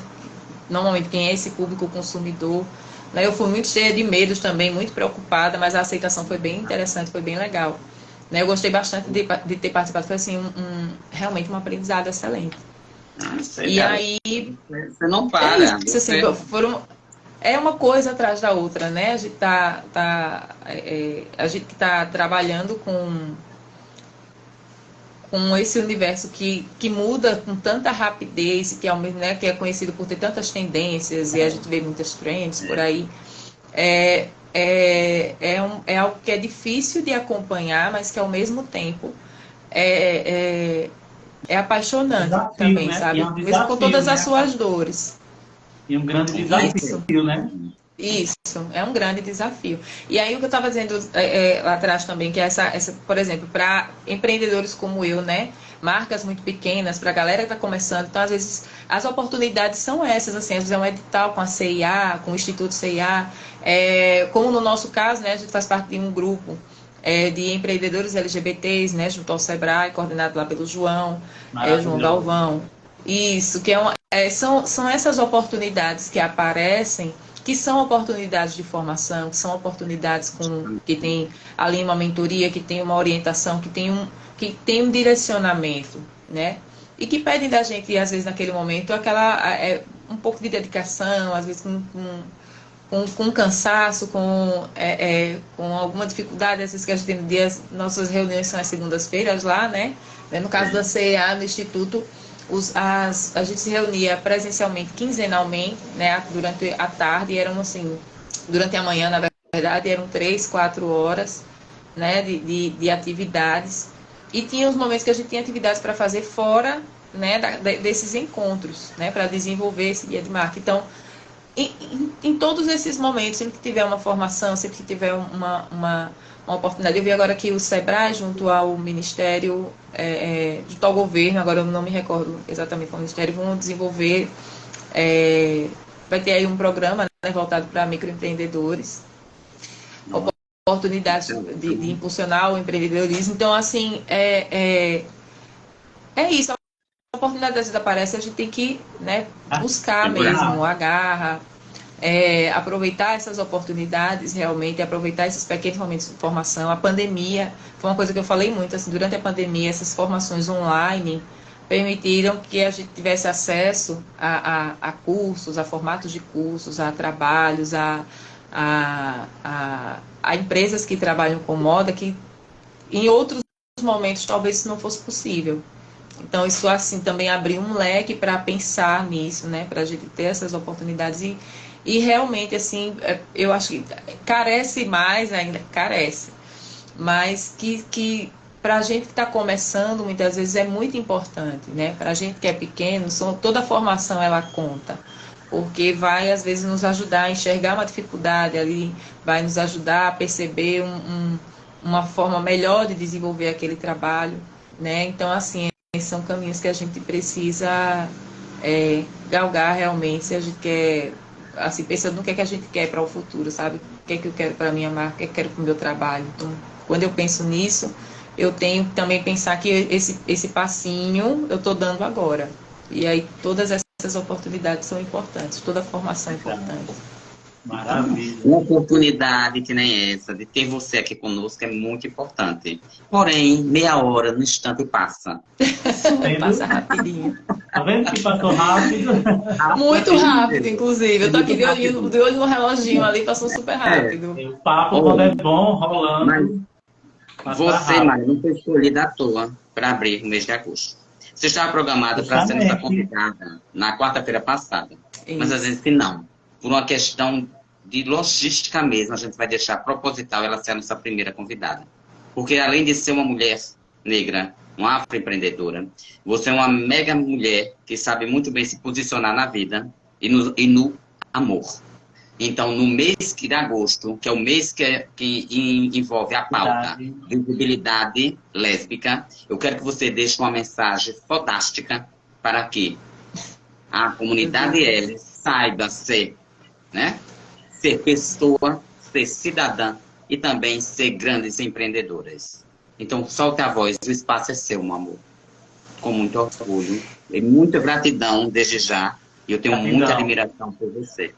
Normalmente, quem é esse público consumidor. Né? Eu fui muito cheia de medos também, muito preocupada, mas a aceitação foi bem interessante, foi bem legal. Né? Eu gostei bastante de ter participado, foi assim, realmente um aprendizado excelente. Aí... Você não para. Assim, é uma coisa atrás da outra, né? A gente a gente está trabalhando com esse universo que muda com tanta rapidez, que é conhecido por ter tantas tendências, e a gente vê muitas trends por aí, é algo que é difícil de acompanhar, mas que ao mesmo tempo é apaixonante também, né? Sabe? Mesmo com todas as suas dores. E um grande Isso. desafio, né? Isso, é um grande desafio. E aí o que eu estava dizendo lá atrás também, que é por exemplo, para empreendedores como eu, né? Marcas muito pequenas, para a galera que está começando, então às vezes as oportunidades são essas, assim, às vezes é um edital com a CIA, com o Instituto CIA, como no nosso caso, né? A gente faz parte de um grupo de empreendedores LGBTs, né? Junto ao Sebrae, coordenado lá pelo João Galvão. Isso, que são essas oportunidades que aparecem, que são oportunidades de formação, que são oportunidades que tem ali uma mentoria, que tem uma orientação, que tem um direcionamento, né? E que pedem da gente, às vezes, naquele momento, um pouco de dedicação, às vezes com cansaço, com alguma dificuldade, às vezes que a gente tem dias, nossas reuniões são às segundas-feiras lá, né? No caso da CEA, no Instituto, a gente se reunia presencialmente, quinzenalmente, né, durante a tarde, durante a manhã, na verdade, eram 3, 4 horas, né, de atividades, e tinha os momentos que a gente tinha atividades para fazer fora, né, desses encontros, né, para desenvolver esse guia de marca. Então, em todos esses momentos, sempre que tiver uma formação, sempre que tiver uma oportunidade. Eu vi agora que o Sebrae, junto ao Ministério, junto ao governo, agora eu não me recordo exatamente qual Ministério, vão desenvolver, vai ter aí um programa, né, voltado para microempreendedores, oportunidades de impulsionar o empreendedorismo. Então, assim, é isso. A oportunidade às vezes aparece, a gente tem que, né, buscar mesmo, a garra, aproveitar essas oportunidades realmente, aproveitar esses pequenos momentos de formação. A pandemia foi uma coisa que eu falei muito, assim, durante a pandemia, essas formações online permitiram que a gente tivesse acesso a cursos, a formatos de cursos, a trabalhos, a empresas que trabalham com moda, que em outros momentos talvez isso não fosse possível. Então, isso assim também abriu um leque para pensar nisso, né? Para a gente ter essas oportunidades e realmente, assim, eu acho que carece mais ainda, mas que para a gente que está começando, muitas vezes é muito importante, né? Para a gente que é pequeno, toda a formação ela conta, porque vai, às vezes, nos ajudar a enxergar uma dificuldade ali, vai nos ajudar a perceber uma forma melhor de desenvolver aquele trabalho, né? Então, assim, são caminhos que a gente precisa galgar realmente, se a gente quer, assim, pensando no que é que a gente quer para o futuro, sabe? O que é que eu quero para a minha marca, o que é que eu quero para o meu trabalho. Então, quando eu penso nisso, eu tenho que também pensar que esse passinho eu estou dando agora. E aí todas essas oportunidades são importantes, toda a formação é importante. Maravilha. Uma oportunidade que nem essa, de ter você aqui conosco, é muito importante. Porém, meia hora, no instante, passa. Passa rapidinho. Tá vendo que passou rápido? Muito rápido, inclusive. Eu tô aqui de olho no reloginho ali, passou super rápido. O papo, quando é bom, rolando. Você, Maria, não foi escolhida à toa para abrir o mês de agosto. Você estava programada para ser nossa convidada na quarta-feira passada. Isso. Mas às vezes que não. Por uma questão de logística mesmo, a gente vai deixar proposital ela ser a nossa primeira convidada. Porque além de ser uma mulher negra, uma afroempreendedora, você é uma mega mulher que sabe muito bem se posicionar na vida e no amor. Então, no mês de agosto, que é o mês que envolve a pauta visibilidade lésbica, eu quero que você deixe uma mensagem fantástica para que a comunidade L saiba ser, né, ser pessoa, ser cidadã e também ser grandes empreendedoras. Então, solte a voz, o espaço é seu, meu amor. Com muito orgulho e muita gratidão desde já. E eu tenho muita admiração por você.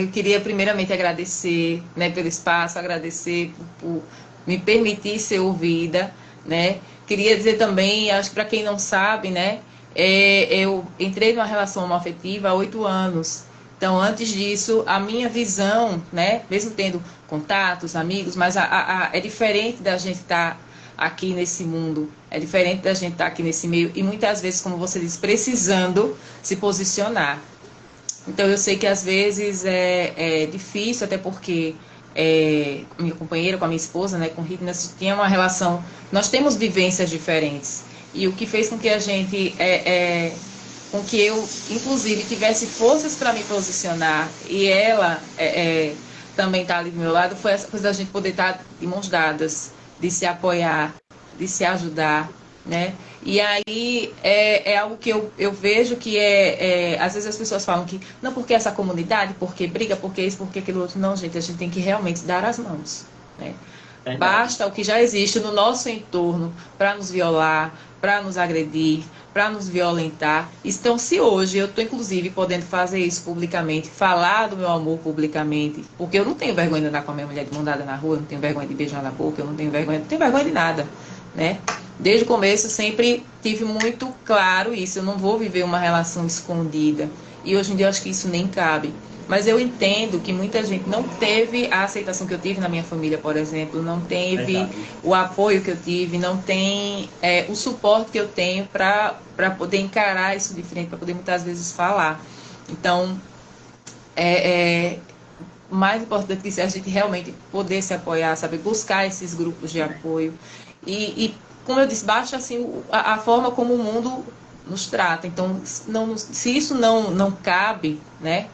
Eu queria primeiramente agradecer, né, pelo espaço, agradecer por me permitir ser ouvida, né? Queria dizer também, acho que para quem não sabe, né, eu entrei numa relação homoafetiva há 8 anos. Então, antes disso, a minha visão, né, mesmo tendo contatos, amigos, mas é diferente da gente estar aqui nesse mundo, é diferente da gente estar aqui nesse meio e muitas vezes, como você disse, precisando se posicionar. Então, eu sei que às vezes é difícil, até porque minha companheira, com a minha esposa, né, com o Rita, nós tínhamos uma relação, nós temos vivências diferentes. E o que fez com que a gente com que eu, inclusive, tivesse forças para me posicionar, e ela também está ali do meu lado, foi essa coisa da gente poder estar de mãos dadas, de se apoiar, de se ajudar, né? E aí é algo que eu vejo que às vezes as pessoas falam que não, porque essa comunidade, porque briga, porque isso, porque aquilo outro. Não, gente, a gente tem que realmente dar as mãos, né? Basta o que já existe no nosso entorno para nos violar, para nos agredir, para nos violentar. Então, se hoje eu estou, inclusive, podendo fazer isso publicamente, falar do meu amor publicamente, porque eu não tenho vergonha de andar com a minha mulher de mão dada na rua, eu não tenho vergonha de beijar na boca, eu não tenho vergonha de nada, né? Desde o começo, sempre tive muito claro isso, eu não vou viver uma relação escondida. E hoje em dia, eu acho que isso nem cabe. Mas eu entendo que muita gente não teve a aceitação que eu tive na minha família, por exemplo, não teve o apoio que eu tive, não tem o suporte que eu tenho para poder encarar isso de frente, para poder muitas vezes falar. Então, mais importante que é a gente realmente poder se apoiar, sabe? Buscar esses grupos de apoio. E como eu disse, basta assim, a forma como o mundo nos trata. Então, se isso não cabe, né?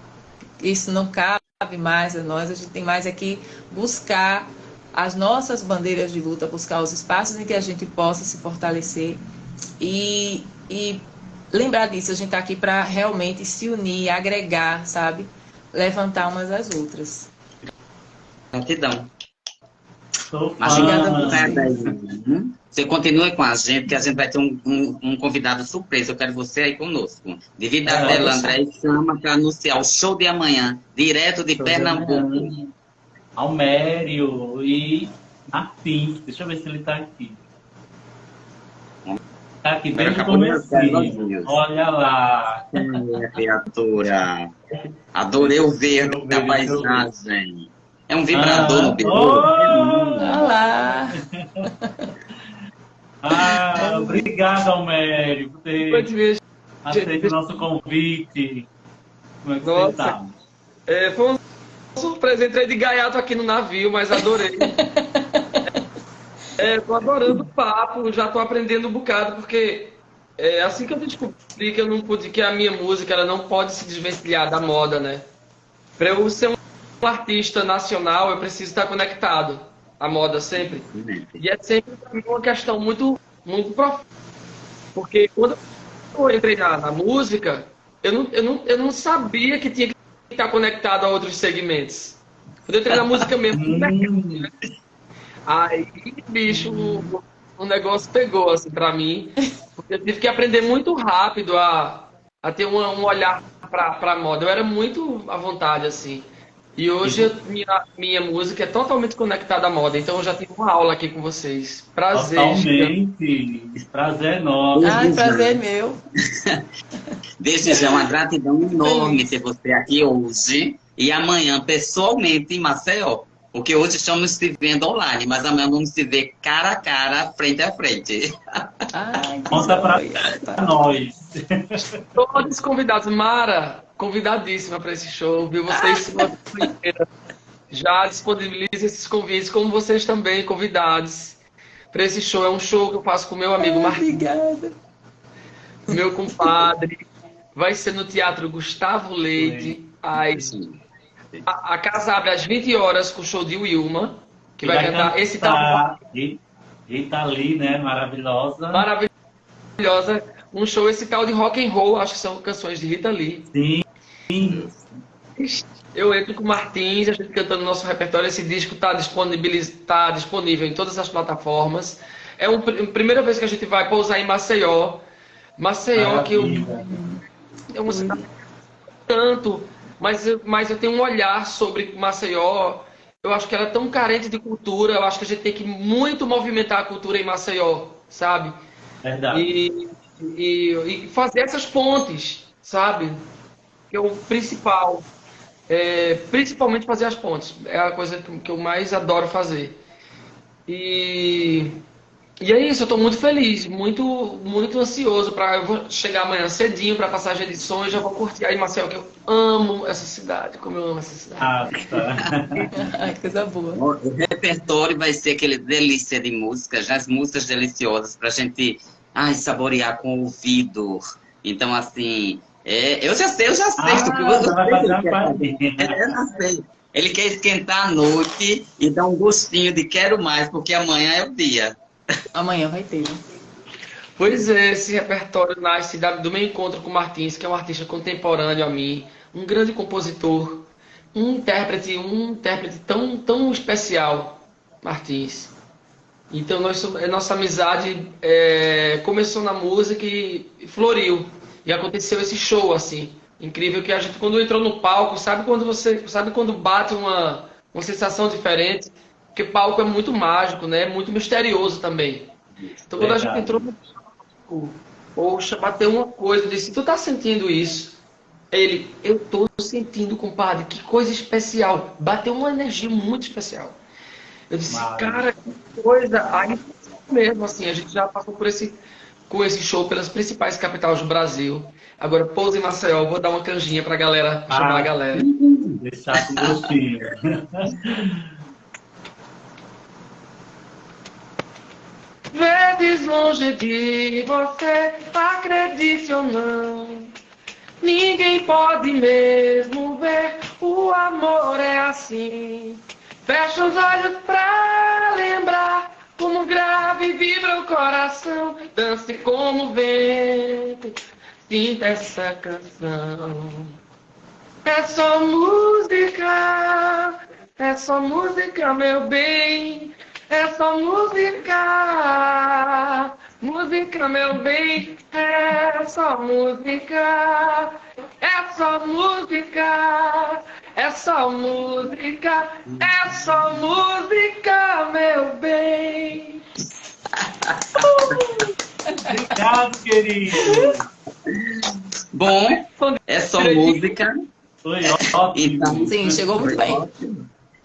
Isso não cabe mais a nós, a gente tem mais aqui buscar as nossas bandeiras de luta, buscar os espaços em que a gente possa se fortalecer e lembrar disso, a gente está aqui para realmente se unir, agregar, sabe? Levantar umas às outras. Gratidão. Obrigada a você. Você continue com a gente, que a gente vai ter um convidado surpresa. Eu quero você aí conosco. Devido a dela, André, chama para anunciar o show de amanhã, direto de Pernambuco. Almério e Martins. Deixa eu ver se ele está aqui. Está aqui desde o comecinho. Olha lá. Criatura. Adorei o verde da paisagem. É um vibrador no peito. Olha lá. Obrigado, Almério, por ter aceito o nosso convite. Como é que você está? Foi uma surpresa. Entrei de gaiato aqui no navio, mas adorei. Tô adorando o papo, já tô aprendendo um bocado, porque assim que eu descobri que eu não pude, que a minha música ela não pode se desvencilhar da moda, né? Para eu ser um artista nacional, eu preciso estar conectado à moda sempre. E é sempre uma questão muito, muito profunda. Porque quando eu entrei na música, eu não sabia que tinha que estar conectado a outros segmentos. Quando eu entrei na música mesmo, aí, bicho, o negócio pegou assim pra mim. Porque eu tive que aprender muito rápido a ter um olhar pra moda. Eu era muito à vontade, assim. E hoje minha música é totalmente conectada à moda. Então eu já tenho uma aula aqui com vocês. Prazer. Totalmente. Prazer nosso. Prazer meu. Desde já uma gratidão enorme ter você aqui hoje. E amanhã, pessoalmente, em Maceió. Porque hoje estamos se vendo online, mas amanhã vamos se ver cara a cara, frente a frente. Conta pra nós. Todos convidados. Mara, convidadíssima para esse show, viu? Vocês já disponibilizam esses convites, como vocês também, convidados para esse show. É um show que eu faço com meu amigo Marquinhos. Obrigada. Meu compadre. Vai ser no Teatro Gustavo Leite. A casa abre às 20 horas com o show de Wilma, que vai cantar esse tal. Rita Lee, né? Maravilhosa. Maravilhosa. Um show, esse tal de rock and roll, acho que são canções de Rita Lee. Sim. Eu entro com o Martins, a gente cantando no nosso repertório. Esse disco está disponível em todas as plataformas. É a primeira vez que a gente vai pousar em Maceió. Maceió, que é uma cidade tanto, mas eu tenho um olhar sobre Maceió. Eu acho que ela é tão carente de cultura. Eu acho que a gente tem que muito movimentar a cultura em Maceió, sabe? Verdade. E fazer essas pontes, sabe? Que é o principal. Principalmente fazer as pontes. É a coisa que eu mais adoro fazer. E é isso, eu estou muito feliz, muito, muito ansioso. Eu vou chegar amanhã cedinho para a passagem de som e já vou curtir aí Maceió, que eu amo essa cidade, como eu amo essa cidade. Ai, que coisa boa. O repertório vai ser aquele delícia de músicas, as músicas deliciosas para a gente saborear com o ouvido. Então, assim, eu já sei, Vai fazer uma palhinha. eu já sei. Ele quer esquentar a noite e dar um gostinho de quero mais, porque amanhã é o dia. Amanhã vai ter. Pois é, esse repertório nasce do meu encontro com o Martins, que é um artista contemporâneo a mim, um grande compositor, um intérprete tão, tão especial, Martins. Então, nossa amizade começou na música e floriu. E aconteceu esse show, assim, incrível, que a gente, quando entrou no palco, sabe quando bate uma sensação diferente? Porque palco é muito mágico, né? Muito misterioso também. Então, quando a gente Verdade. entrou no palco, poxa, bateu uma coisa, eu disse, tu tá sentindo isso? Ele, eu tô sentindo, compadre, que coisa especial. Bateu uma energia muito especial. Eu disse, Mas, cara, que coisa. Aí mesmo assim, a gente já passou com esse show pelas principais capitais do Brasil. Agora, pouso em Maceió, vou dar uma canjinha pra galera, chamar a galera. deixar com gostinho. Verdes longe de você, acredite ou não. Ninguém pode mesmo ver, o amor é assim. Fecha os olhos pra lembrar como grave vibra o coração. Dance como o vento, sinta essa canção. É só música, meu bem. É só música, música, meu bem. É só música, é só música, é só música, é só música, meu bem. Obrigado, querido. Bom, é só música. Foi ótimo. Então, Sim, chegou muito bem.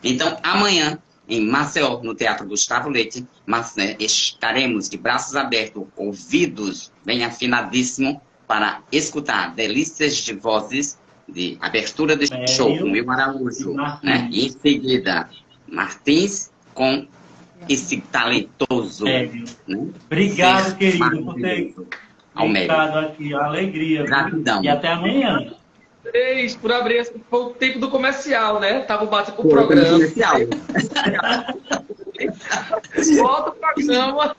Então, amanhã, em Maceió, no Teatro Gustavo Leite, mas, estaremos de braços abertos, ouvidos bem afinadíssimo, para escutar delícias de vozes de abertura de show com Will Araújo, né? E em seguida, Martins com esse talentoso. Né? ser Obrigado, querido, por ter Almério. ficado aqui. Alegria. Gratidão. E até amanhã. Por abrir esse foi o tempo do comercial, né? Tava batendo o Pô, programa. comercial. Volta o programa.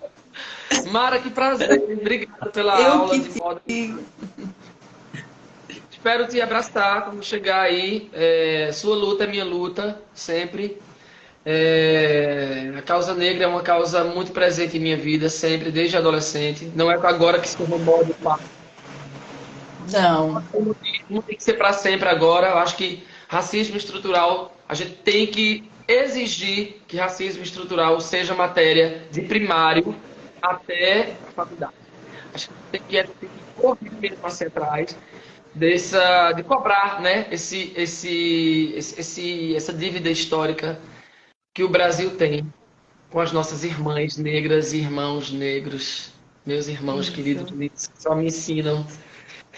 Mara, que prazer. Obrigado pela aula de moda. Espero te abraçar quando chegar aí. Sua luta é minha luta, sempre. A causa negra é uma causa muito presente em minha vida, sempre, desde adolescente. Não é agora que se tornou moda. Não. Não tem que ser para sempre agora. Eu acho que racismo estrutural, a gente tem que exigir que racismo estrutural seja matéria de primário até a faculdade. Acho que tem que correr mesmo assim atrás de cobrar, né, essa dívida histórica que o Brasil tem com as nossas irmãs negras e irmãos negros, meus irmãos queridos, que só me ensinam,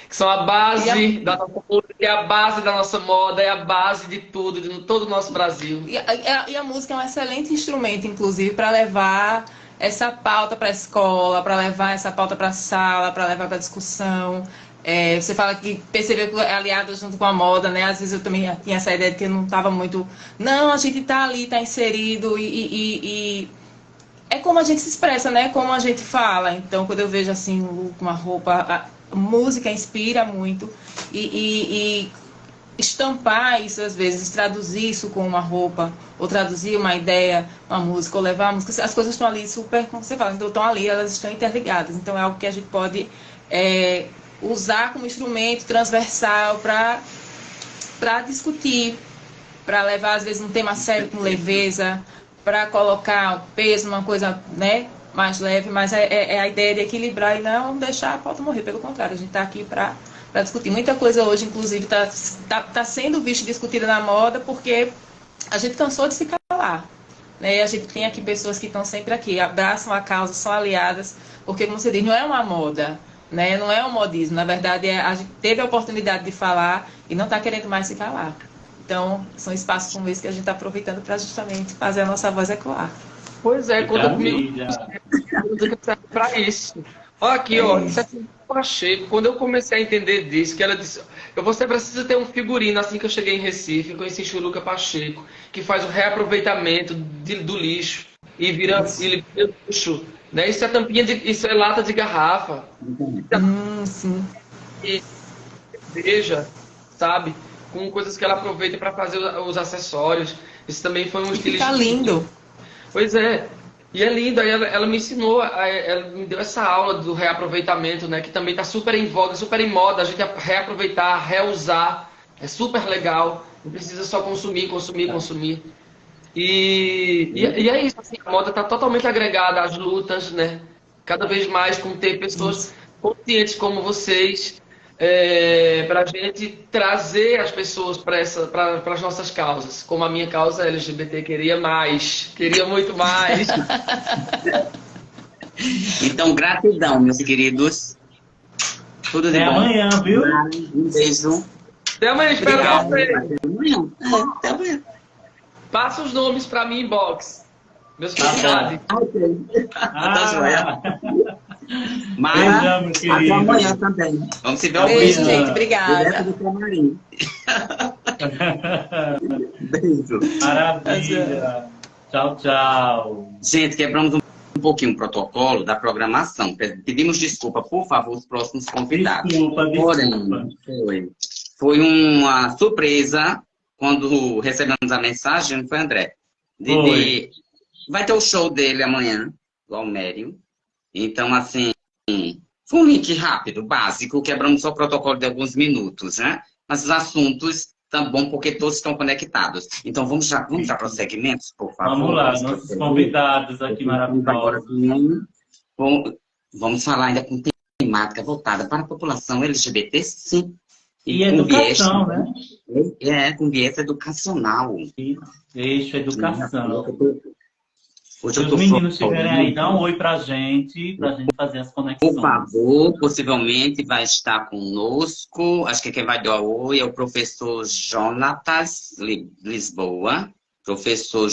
que são a base da nossa música, é a base da nossa moda, é a base de tudo, de todo o nosso Brasil. E a música é um excelente instrumento, inclusive, para levar essa pauta para a escola, para levar essa pauta para a sala, para levar para a discussão. Você fala que percebeu que é aliado junto com a moda, né? Às vezes eu também tinha essa ideia de que eu não estava muito... Não, a gente está ali, está inserido e é como a gente se expressa, né? Como a gente fala. Então, quando eu vejo assim uma roupa, a música inspira muito e estampar isso às vezes, traduzir isso com uma roupa, ou traduzir uma ideia, uma música, ou levar a música, as coisas estão ali super, como você fala, então estão ali, elas estão interligadas. Então é algo que a gente pode usar como instrumento transversal para discutir, para levar às vezes um tema sério com leveza, para colocar peso numa coisa, né, mais leve, mas é a ideia de equilibrar e não deixar a pauta morrer. Pelo contrário, a gente está aqui para discutir. Muita coisa hoje, inclusive, tá sendo vista e discutida na moda porque a gente cansou de se calar. Né? A gente tem aqui pessoas que estão sempre aqui, abraçam a causa, são aliadas, porque, como você diz, não é uma moda, né? Não é um modismo. Na verdade, a gente teve a oportunidade de falar e não está querendo mais se calar. Então, são espaços como esse que a gente está aproveitando para justamente fazer a nossa voz ecoar. Pois é, conta comigo. Para isso. Olha aqui, ó. Pacheco, quando eu comecei a entender disso, que ela disse, você precisa ter um figurino assim que eu cheguei em Recife, eu conheci Churuca Pacheco, que faz o reaproveitamento do lixo e ele vira luxo. Né? Isso é tampinha isso é lata de garrafa. Sim. E veja, sabe? Com coisas que ela aproveita para fazer os acessórios. Isso também foi um E estilista. fica lindo. Pois é. E é lindo. Aí ela me ensinou, ela me deu essa aula do reaproveitamento, né? Que também está super em voga, super em moda. A gente reaproveitar, reusar. É super legal. Não precisa só consumir, consumir, consumir. E é isso. Assim, a moda está totalmente agregada às lutas, né? Cada vez mais com ter pessoas conscientes como vocês, para a gente trazer as pessoas para as nossas causas. Como a minha causa LGBT queria mais, queria muito mais. Então, gratidão, meus queridos. Tudo de Até bom. amanhã, viu? Um beijo. Até amanhã, espero Obrigada. você. Até amanhã. Até amanhã. Passa os nomes para mim inbox. Meus Tá convidados. Tá joia. Mara, Beijão, meu até querido. amanhã também. Vamos se ver ao Beijo, vivo. gente. Direto Obrigada. do camarim. Beijo. Maravilha. Tchau, tchau. Gente, quebramos um pouquinho o protocolo da programação. Pedimos desculpa, por favor, os próximos convidados. Desculpa. Porém, foi uma surpresa quando recebemos a mensagem, não foi, André? Vai ter o show dele amanhã, do Almério. Então, assim, foi um link rápido, básico, quebramos só o protocolo de alguns minutos, né? Mas os assuntos estão bom porque todos estão conectados. Então, vamos já prosseguimentos, por favor. Vamos lá, nossos convidados aqui maravilhosos. Vamos falar ainda com temática voltada para a população LGBT, sim. E educação, né? Com viés educacional. Eixo educação. Hoje Se eu os tô meninos estiverem aí, dá um oi pra gente fazer as conexões. Por favor, possivelmente vai estar conosco. Acho que quem vai dar oi é o professor Jonatas Lisboa, professor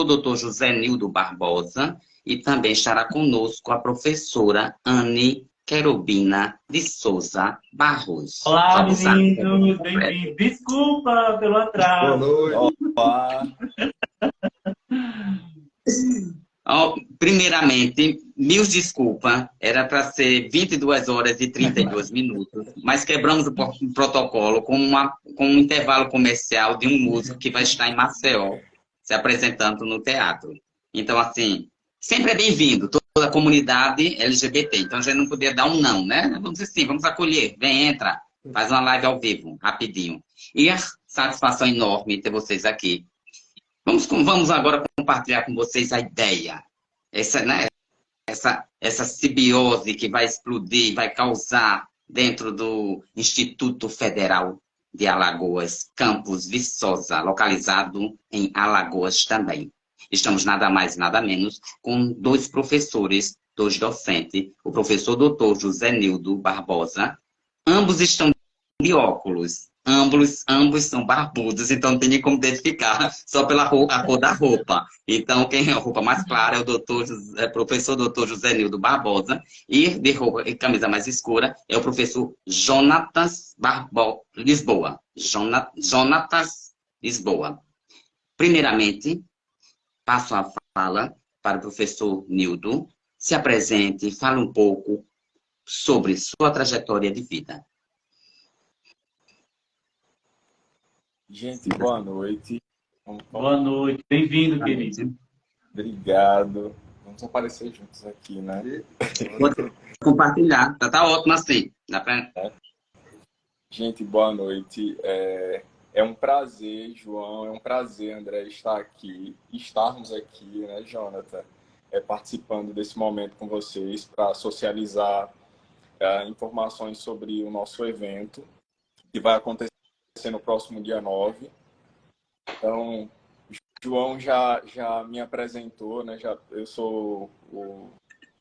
doutor José Nildo Barbosa, e também estará conosco a professora Anne Querubina de Souza Barros. Olá, meninos, bem-vindos. Desculpa pelo atraso. Boa noite. Olá. Primeiramente, mil desculpas, era para ser 22 horas e 32 minutos, mas quebramos o protocolo com um intervalo comercial de um músico que vai estar em Maceió, se apresentando no teatro. Então, assim, sempre é bem-vindo, toda a comunidade LGBT. Então, a gente não podia dar um não, né? Vamos dizer assim, vamos acolher, vem, entra, faz uma live ao vivo, rapidinho. E a satisfação enorme ter vocês aqui. Vamos agora compartilhar com vocês a ideia, essa simbiose que vai explodir, vai causar dentro do Instituto Federal de Alagoas, Campus Viçosa, localizado em Alagoas também. Estamos nada mais, nada menos com dois professores, dois docentes, o professor doutor José Nildo Barbosa, ambos estão de óculos. Ambos são barbudos, então não tem nem como identificar só pela a cor da roupa. Então, quem é a roupa mais clara é o professor doutor José Nildo Barbosa, e de roupa e camisa mais escura é o professor Jonatas Lisboa. Jonatas Lisboa. Primeiramente, passo a fala para o professor Nildo. Se apresente, fale um pouco sobre sua trajetória de vida. Gente, boa noite. Boa noite, bem-vindo, querido. Obrigado. Vamos aparecer juntos aqui, né? Vou compartilhar, tá ótimo assim. Dá pra... Gente, boa noite. É um prazer, João, é um prazer, André, estarmos aqui, né, Jonathan, participando desse momento com vocês para socializar informações sobre o nosso evento, que vai acontecer no próximo dia 9. Então, João já me apresentou, né? Eu sou o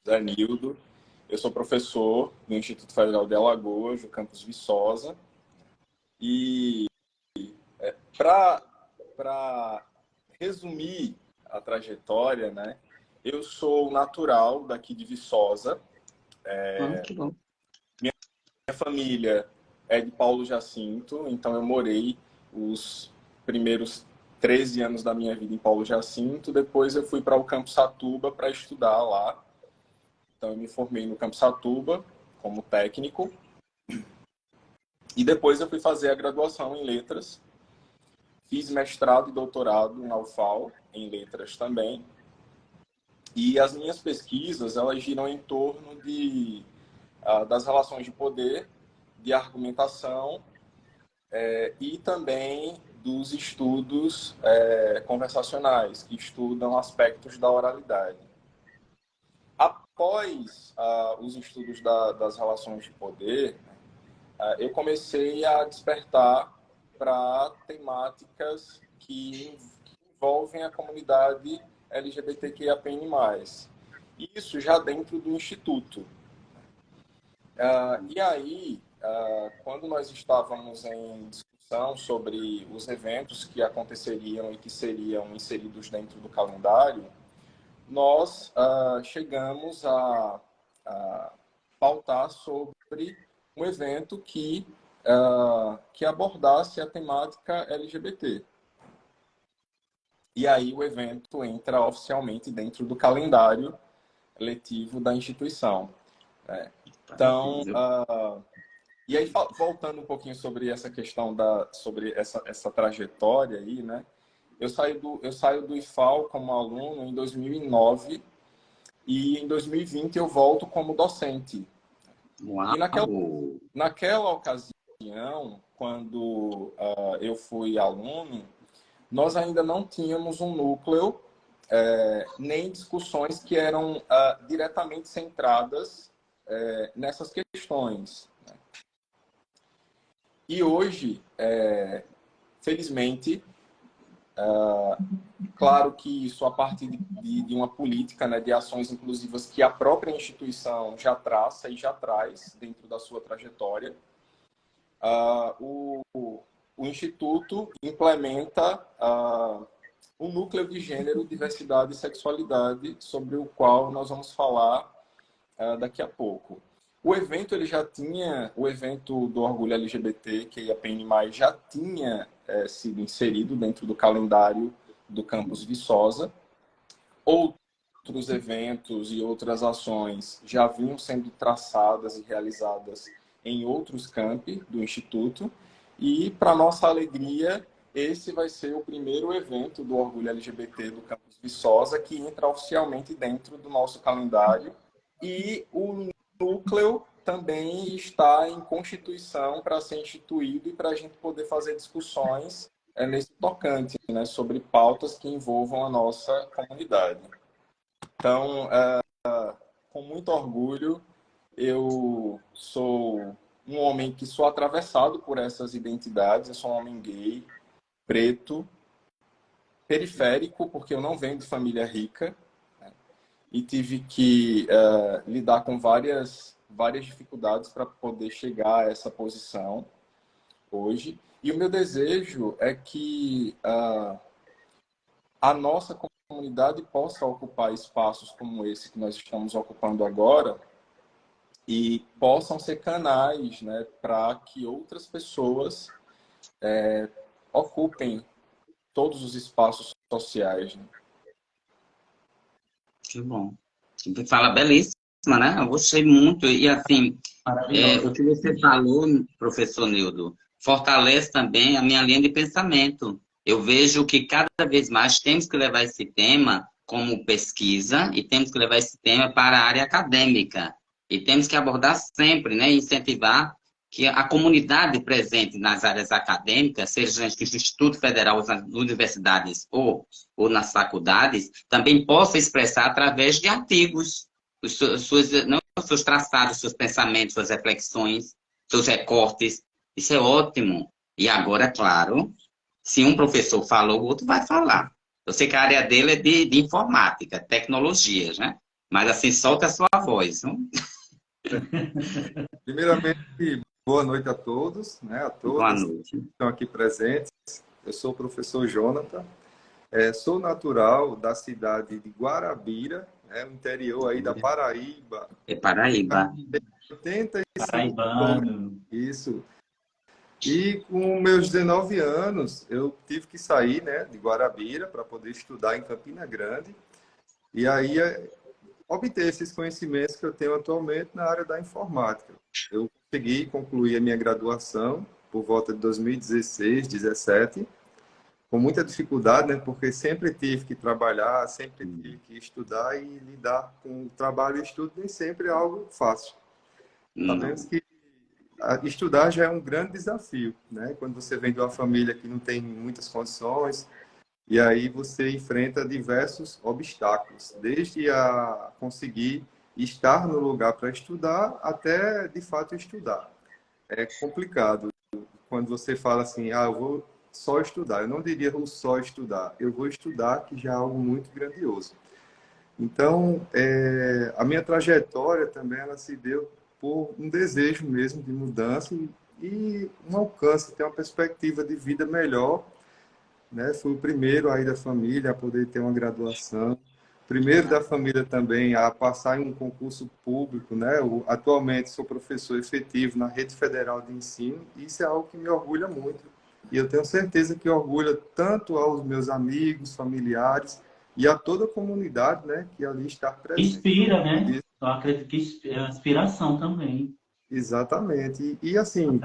Zé Nildo, eu sou professor do Instituto Federal de Alagoas, do campus Viçosa. E para resumir a trajetória, né? Eu sou natural daqui de Viçosa, Que bom. Minha família é de Paulo Jacinto, então eu morei os primeiros 13 anos da minha vida em Paulo Jacinto. Depois eu fui para o Campo Satuba para estudar lá. Então eu me formei no Campo Satuba como técnico. E depois eu fui fazer a graduação em letras. Fiz mestrado e doutorado na UFAL, em letras também. E as minhas pesquisas, elas giram em torno das relações de poder, de argumentação e também dos estudos conversacionais, que estudam aspectos da oralidade. Após os estudos das relações de poder, eu comecei a despertar para temáticas que envolvem a comunidade LGBTQIAPN+. Isso já dentro do Instituto. E aí, quando nós estávamos em discussão sobre os eventos que aconteceriam e que seriam inseridos dentro do calendário, nós chegamos a pautar sobre um evento que abordasse a temática LGBT. E aí o evento entra oficialmente dentro do calendário letivo da instituição. Então, e aí voltando um pouquinho sobre essa questão sobre essa trajetória aí, né? Eu saio do IFAL como aluno em 2009 e em 2020 eu volto como docente. Uau. E naquela ocasião, quando eu fui aluno, nós ainda não tínhamos um núcleo nem discussões que eram diretamente centradas nessas questões. Né? E hoje, felizmente, claro que isso a partir de uma política, né, de ações inclusivas que a própria instituição já traça e já traz dentro da sua trajetória, o Instituto implementa um núcleo de gênero, diversidade e sexualidade, sobre o qual nós vamos falar daqui a pouco. O evento o evento do Orgulho LGBT, que a PN+, já tinha sido inserido dentro do calendário do Campus Viçosa. Outros eventos e outras ações já vinham sendo traçadas e realizadas em outros campi do Instituto. E, para nossa alegria, esse vai ser o primeiro evento do Orgulho LGBT do Campus Viçosa que entra oficialmente dentro do nosso calendário. E o núcleo também está em constituição para ser instituído e para a gente poder fazer discussões nesse tocante, né, sobre pautas que envolvam a nossa comunidade. Então, com muito orgulho, eu sou um homem que sou atravessado por essas identidades. Eu sou um homem gay, preto, periférico, porque eu não venho de família rica, né? E tive que lidar com várias dificuldades para poder chegar a essa posição hoje. E o meu desejo é que a nossa comunidade possa ocupar espaços como esse que nós estamos ocupando agora e possam ser canais, né, para que outras pessoas ocupem todos os espaços sociais. Né? Que bom. Fala belíssima, né? Eu gostei muito. E, assim, o que você falou, professor Nildo, fortalece também a minha linha de pensamento. Eu vejo que cada vez mais temos que levar esse tema como pesquisa e temos que levar esse tema para a área acadêmica. E temos que abordar sempre, né, incentivar que a comunidade presente nas áreas acadêmicas, seja no Instituto Federal, nas universidades ou nas faculdades, também possa expressar através de artigos, não os seus traçados, seus pensamentos, suas reflexões, seus recortes. Isso é ótimo. E agora, claro, se um professor falou, o outro vai falar. Eu sei que a área dele é de informática, tecnologias, né? Mas assim, solta a sua voz. Não? Primeiramente, boa noite a todos, né? A todos boa noite. Que estão aqui presentes. Eu sou o professor Jonathan, sou natural da cidade de Guarabira, né? O interior aí da Paraíba. É Paraíba. 85 Paraibano. isso. E com meus 19 anos, eu tive que sair, né, de Guarabira para poder estudar em Campina Grande. E aí obter esses conhecimentos que eu tenho atualmente na área da informática. Eu consegui concluir a minha graduação por volta de 2016, 2017, com muita dificuldade, né, porque sempre tive que trabalhar, sempre tive que estudar e lidar com o trabalho e estudo nem sempre é algo fácil. Sabemos que estudar já é um grande desafio, né? Quando você vem de uma família que não tem muitas condições, e aí você enfrenta diversos obstáculos, desde a conseguir estar no lugar para estudar até, de fato, estudar. É complicado quando você fala assim, eu vou só estudar. Eu não diria o só estudar, eu vou estudar, que já é algo muito grandioso. Então, a minha trajetória também, ela se deu por um desejo mesmo de mudança e um alcance, ter uma perspectiva de vida melhor, né? Fui o primeiro aí da família a poder ter uma graduação, primeiro da família também a passar em um concurso público, né? Atualmente sou professor efetivo na Rede Federal de Ensino e isso é algo que me orgulha muito. E eu tenho certeza que orgulha tanto aos meus amigos, familiares e a toda a comunidade, né, que ali está presente. Inspira, né? Eu acredito que é uma inspiração também. Exatamente. E assim,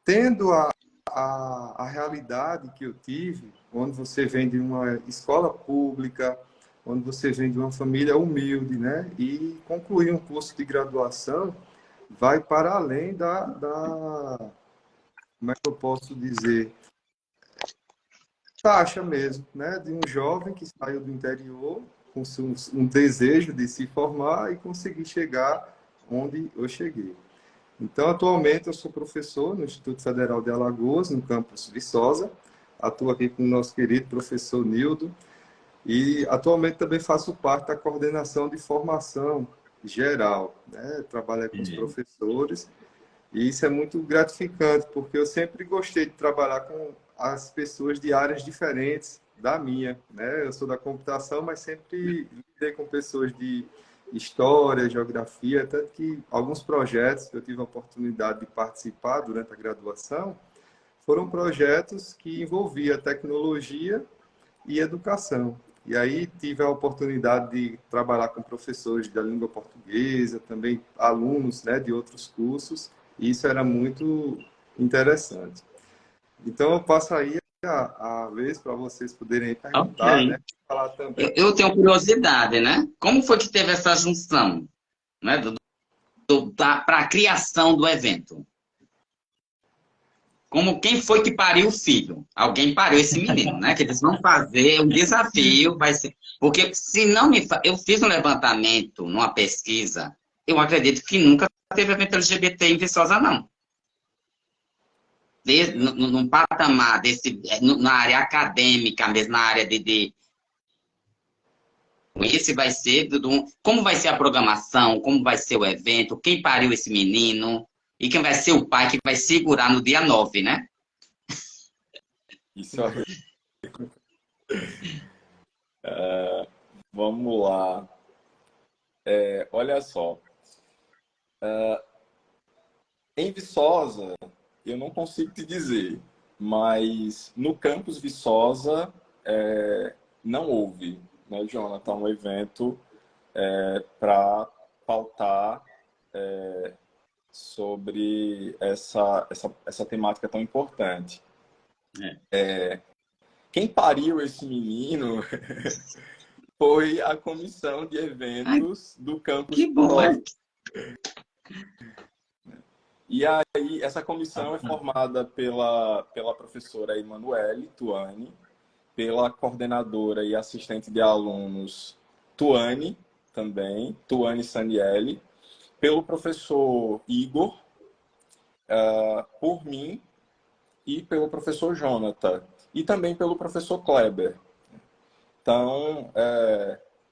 tendo a realidade que eu tive, onde você vem de uma escola pública, onde você vem de uma família humilde, né? E concluir um curso de graduação vai para além como é que eu posso dizer, taxa mesmo, né? De um jovem que saiu do interior com um desejo de se formar e conseguir chegar onde eu cheguei. Então, atualmente, eu sou professor no Instituto Federal de Alagoas, no campus Viçosa. Atuo aqui com o nosso querido professor Nildo. E, atualmente, também faço parte da coordenação de formação geral, né? Trabalho com os professores. E isso é muito gratificante, porque eu sempre gostei de trabalhar com as pessoas de áreas diferentes da minha, né? Eu sou da computação, mas sempre lidei com pessoas de história, geografia, tanto que alguns projetos que eu tive a oportunidade de participar durante a graduação foram projetos que envolviam tecnologia e educação. E aí tive a oportunidade de trabalhar com professores da língua portuguesa, também alunos, né, de outros cursos, e isso era muito interessante. Então eu passo aí a vez para vocês poderem perguntar, Ok. né, falar também. Eu tenho curiosidade, né? Como foi que teve essa junção, né? Para a criação do evento? Quem foi que pariu o filho? Alguém pariu esse menino, né? Que eles vão fazer um desafio, vai ser. Porque se não eu fiz um levantamento numa pesquisa, eu acredito que nunca teve evento LGBT em Viçosa, não. Num patamar na área acadêmica, mesmo na área de esse vai ser como vai ser a programação, como vai ser o evento, quem pariu esse menino e quem vai ser o pai que vai segurar no dia 9, né? Isso aí. Vamos lá. Olha só. Em Viçosa, eu não consigo te dizer, mas no campus Viçosa não houve, né, Jonathan, um evento para pautar sobre essa temática tão importante. Quem pariu esse menino foi a comissão de eventos do campus Que bom, Viçosa. E aí, essa comissão é formada pela professora Emanuele Tuani, pela coordenadora e assistente de alunos Tuani Saniele, pelo professor Igor, por mim e pelo professor Jonathan, e também pelo professor Kleber. Então,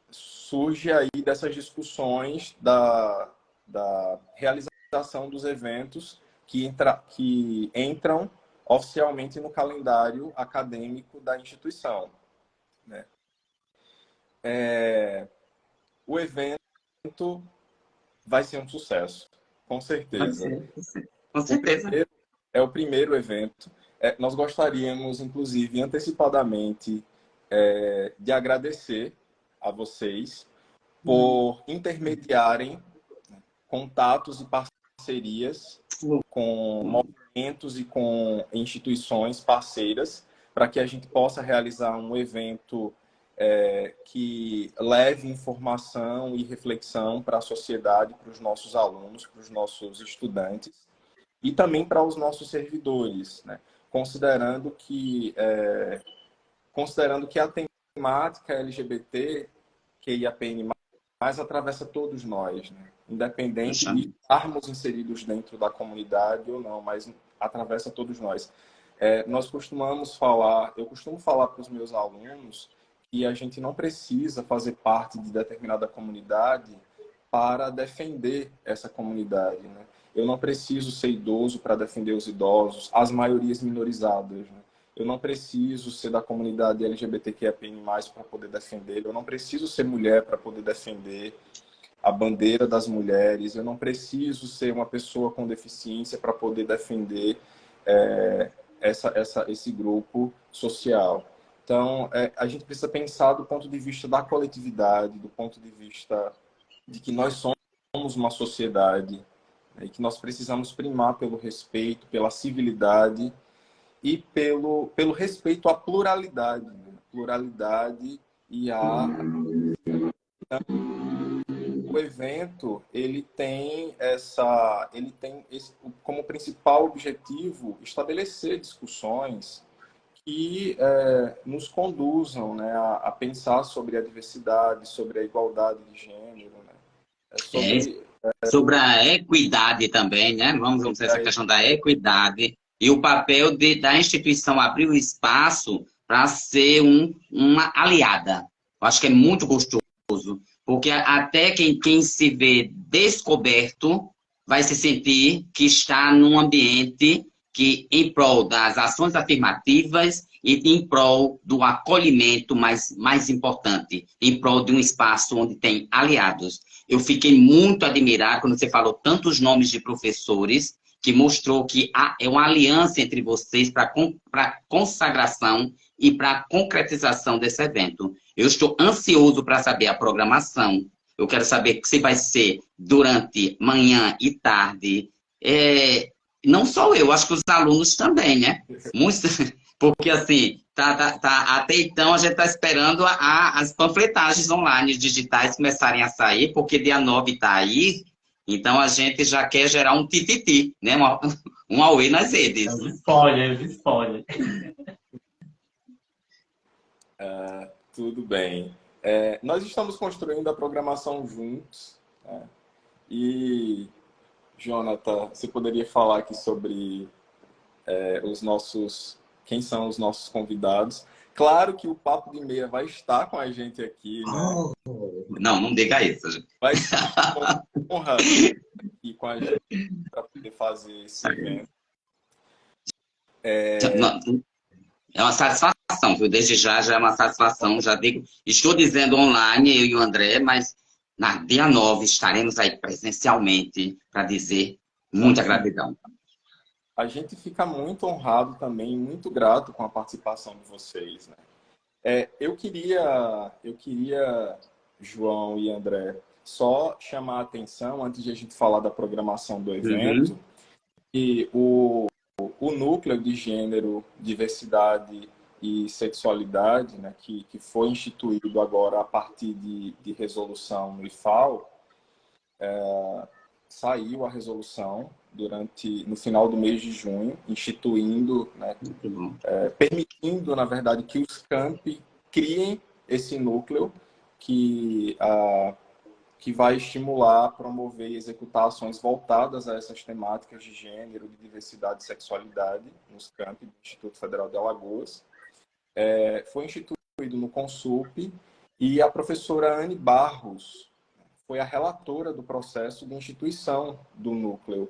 surge aí dessas discussões da realização dos eventos que entram oficialmente no calendário acadêmico da instituição, né? o evento vai ser um sucesso, com certeza. Com certeza. É o primeiro evento. Nós gostaríamos, inclusive, antecipadamente, de agradecer a vocês por intermediarem contatos e parcerias com movimentos e com instituições parceiras para que a gente possa realizar um evento que leve informação e reflexão para a sociedade, para os nossos alunos, para os nossos estudantes e também para os nossos servidores, né? Considerando que a temática LGBT, QIAPN+, atravessa todos nós, né? Independente de estarmos inseridos dentro da comunidade ou não, mas atravessa todos nós. Eu costumo falar para os meus alunos que a gente não precisa fazer parte de determinada comunidade para defender essa comunidade, né? Eu não preciso ser idoso para defender os idosos, as maiorias minorizadas, né? Eu não preciso ser da comunidade LGBTQIAPN+, para poder defender. Eu não preciso ser mulher para poder defender a bandeira das mulheres. Eu não preciso ser uma pessoa com deficiência para poder defender esse grupo social. Então, a gente precisa pensar do ponto de vista da coletividade, do ponto de vista de que nós somos uma sociedade, né, e que nós precisamos primar pelo respeito, pela civilidade e pelo respeito à pluralidade, né? Pluralidade e o evento ele tem como principal objetivo estabelecer discussões que nos conduzam, né, a pensar sobre a diversidade, sobre a igualdade de gênero, né? Sobre a equidade também, né? Vamos dizer essa questão da equidade e o papel da instituição abrir o espaço para ser uma aliada. Eu acho que é muito gostoso, porque até quem se vê descoberto vai se sentir que está num ambiente que, em prol das ações afirmativas e em prol do acolhimento mais importante, em prol de um espaço onde tem aliados. Eu fiquei muito admirado quando você falou tantos nomes de professores, que mostrou que é uma aliança entre vocês para consagração e para concretização desse evento. Eu estou ansioso para saber a programação. Eu quero saber se vai ser durante manhã e tarde. Não só eu, acho que os alunos também, né? Porque, assim, até então a gente está esperando as panfletagens online digitais começarem a sair, porque dia 9 está aí, então a gente já quer gerar um tititi, né? Um auê nas redes. Spoiler. Tudo bem. Nós estamos construindo a programação juntos, né? E, Jonathan, você poderia falar aqui sobre quem são os nossos convidados? Claro que o Papo de Meia vai estar com a gente aqui, né? Não diga isso. Vai ser uma honra aqui com a gente para poder fazer esse evento. É uma satisfação, viu? Desde já é uma satisfação. Já digo, estou dizendo online, eu e o André, mas na dia 9 estaremos aí presencialmente para dizer muita gratidão. A gente fica muito honrado também, muito grato com a participação de vocês, né? Eu queria, João e André, só chamar a atenção, antes de a gente falar da programação do evento, que o núcleo de gênero, diversidade e sexualidade, né, que foi instituído agora a partir de resolução no IFAL, saiu a resolução no final do mês de junho, instituindo, né, permitindo, na verdade, que os campi criem esse núcleo que vai estimular, promover e executar ações voltadas a essas temáticas de gênero, de diversidade e sexualidade nos campi do Instituto Federal de Alagoas. Foi instituído no Consup e a professora Anne Barros foi a relatora do processo de instituição do núcleo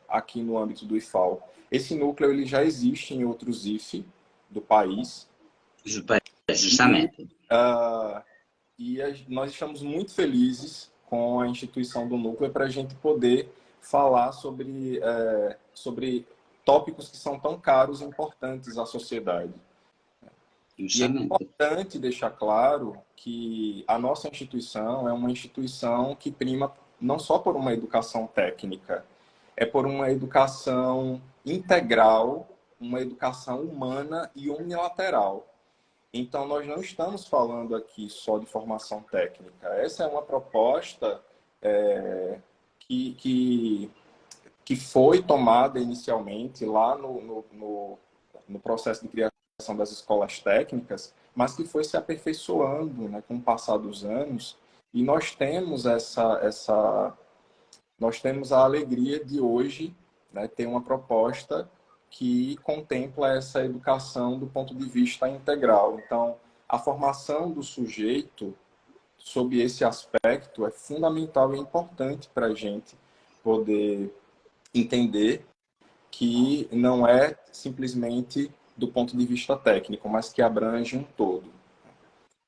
aqui no âmbito do IFAL. Esse núcleo ele já existe em outros IFE do país. Justamente. nós estamos muito felizes com a instituição do Núcleo para a gente poder falar sobre tópicos que são tão caros e importantes à sociedade. E é importante deixar claro que a nossa instituição é uma instituição que prima não só por uma educação técnica, é por uma educação integral, uma educação humana e unilateral. Então, nós não estamos falando aqui só de formação técnica. Essa é uma proposta que foi tomada inicialmente lá no processo de criação das escolas técnicas, mas que foi se aperfeiçoando, né, com o passar dos anos. E nós temos nós temos a alegria de hoje, né, ter uma proposta que contempla essa educação do ponto de vista integral. Então, a formação do sujeito, sob esse aspecto, é fundamental e importante para a gente poder entender que não é simplesmente do ponto de vista técnico, mas que abrange um todo.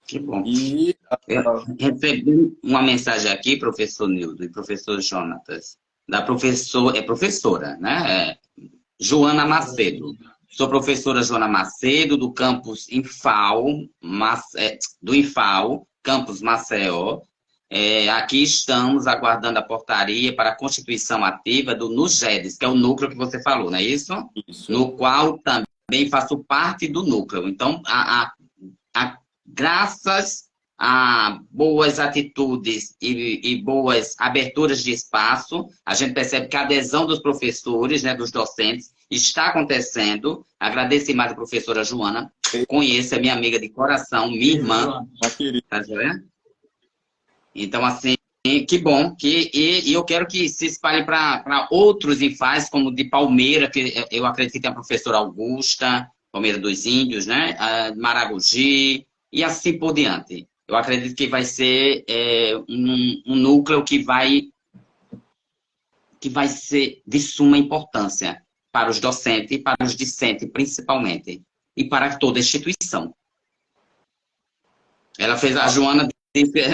Que bom. E eu recebi uma mensagem aqui, professor Nildo e professor Jonatas, da professora, né? Joana Macedo. Sou professora Joana Macedo, do campus do IFAO, campus Maceió. Aqui estamos aguardando a portaria para a constituição ativa do NUGEDES, que é o núcleo que você falou, não é isso? Isso. No qual também faço parte do núcleo. Então, graças a boas atitudes e boas aberturas de espaço, a gente percebe que a adesão dos professores, né, dos docentes, está acontecendo. Agradeço mais a professora Joana. Conheço, é minha amiga de coração, minha irmã. Tá vendo? Então, assim, que bom. E eu quero que se espalhe para outros IFAs, como de Palmeira, que eu acredito que tem a professora Augusta, Palmeira dos Índios, né? Maragogi, e assim por diante. Eu acredito que vai ser um núcleo que vai ser de suma importância para os docentes, para os discentes principalmente, e para toda a instituição. A Joana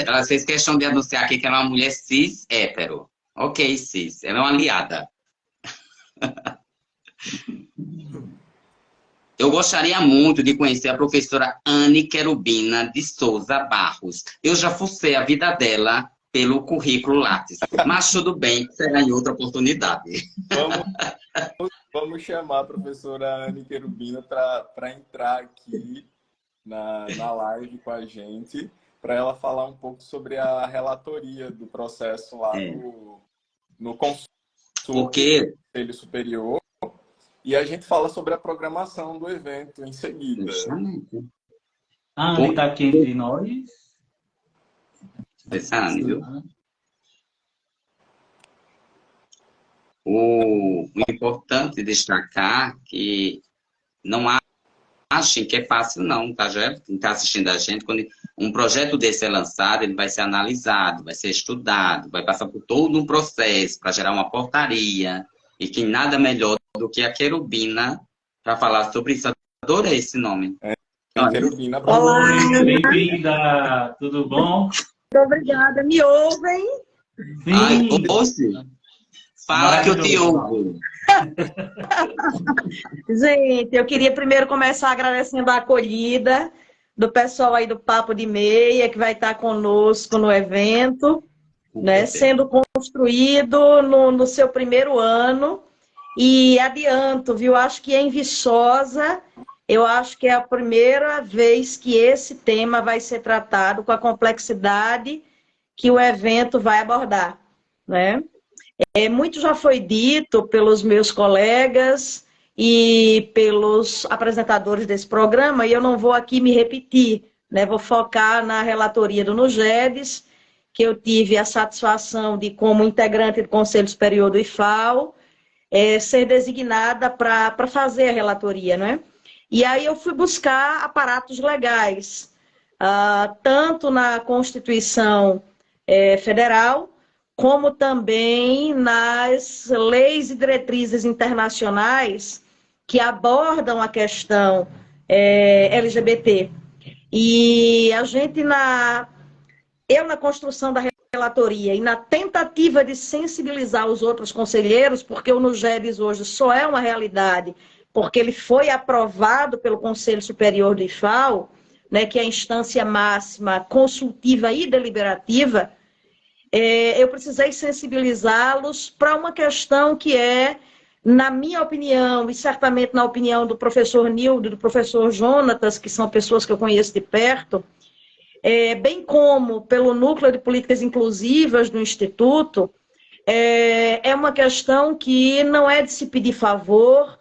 ela fez questão de anunciar aqui que ela é uma mulher cis hétero. Ok, cis. Ela é uma aliada. Eu gostaria muito de conhecer a professora Anne Querubina de Souza Barros. Eu já fucei a vida dela pelo currículo Lattes. Mas tudo bem, será em outra oportunidade. Vamos chamar a professora Anne Querubina para entrar aqui na live com a gente, para ela falar um pouco sobre a relatoria do processo lá no Conselho Superior. E a gente fala sobre a programação do evento em seguida. A Anne está aqui entre nós. Viu? O importante destacar que não achem que é fácil não, tá, já? Quem está assistindo a gente, quando um projeto desse é lançado, ele vai ser analisado, vai ser estudado, vai passar por todo um processo para gerar uma portaria, e que nada melhor do que a Querubina para falar sobre isso. Adorei esse nome. Querubina. Olá, bem-vinda! Tudo bom? Muito obrigada. Me ouvem? Sim. Ai, fala que eu te ouvo. Gente, eu queria primeiro começar agradecendo a acolhida do pessoal aí do Papo de Meia, que vai estar conosco no evento, né, sendo construído no seu primeiro ano. E adianto, viu? Acho que em Viçosa, eu acho que é a primeira vez que esse tema vai ser tratado com a complexidade que o evento vai abordar, né? Muito já foi dito pelos meus colegas e pelos apresentadores desse programa, e eu não vou aqui me repetir, né? Vou focar na relatoria do NUGEDES, que eu tive a satisfação de, como integrante do Conselho Superior do IFAO, ser designada para fazer a relatoria, né? E aí eu fui buscar aparatos legais, tanto na Constituição Federal, como também nas leis e diretrizes internacionais que abordam a questão LGBT. E a gente, eu na construção da relatoria e na tentativa de sensibilizar os outros conselheiros, porque o NUGEDES hoje só é uma realidade, porque ele foi aprovado pelo Conselho Superior do IFAL, né, que é a instância máxima consultiva e deliberativa, eu precisei sensibilizá-los para uma questão que é, na minha opinião, e certamente na opinião do professor Nildo e do professor Jonatas, que são pessoas que eu conheço de perto, bem como pelo Núcleo de Políticas Inclusivas do Instituto, é uma questão que não é de se pedir favor,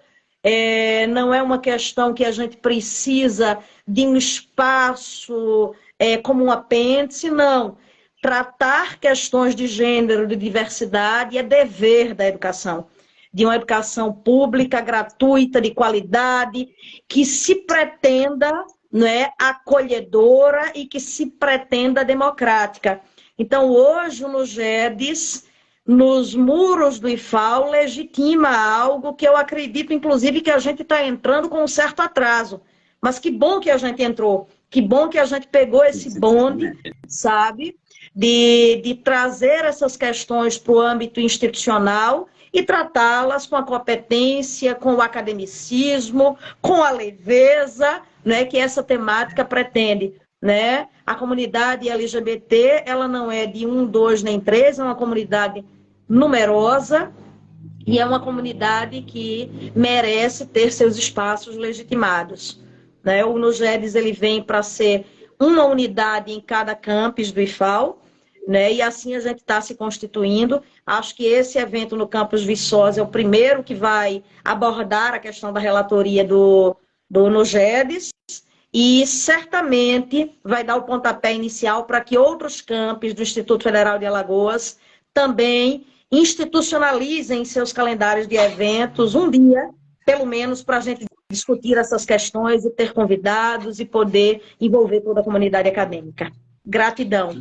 não é uma questão que a gente precisa de um espaço como um apêndice, não. Tratar questões de gênero, de diversidade, é dever da educação. De uma educação pública, gratuita, de qualidade, que se pretenda, né, acolhedora e que se pretenda democrática. Então, hoje, o NUGEDES, nos muros do IFAL, legitima algo que eu acredito, inclusive, que a gente está entrando com um certo atraso. Mas que bom que a gente entrou, que bom que a gente pegou esse bonde, sabe, de trazer essas questões para o âmbito institucional e tratá-las com a competência, com o academicismo, com a leveza, né, que essa temática pretende. Né? A comunidade LGBT, ela não é de 1, 2, nem 3, é uma comunidade numerosa e é uma comunidade que merece ter seus espaços legitimados. Né? O NUGEDES, ele vem para ser uma unidade em cada campus do IFAL, né? E assim a gente está se constituindo. Acho que esse evento no campus Viçosa é o primeiro que vai abordar a questão da relatoria do NUGEDES e certamente vai dar o pontapé inicial para que outros campos do Instituto Federal de Alagoas também institucionalizem seus calendários de eventos um dia, pelo menos, para a gente discutir essas questões e ter convidados e poder envolver toda a comunidade acadêmica. Gratidão.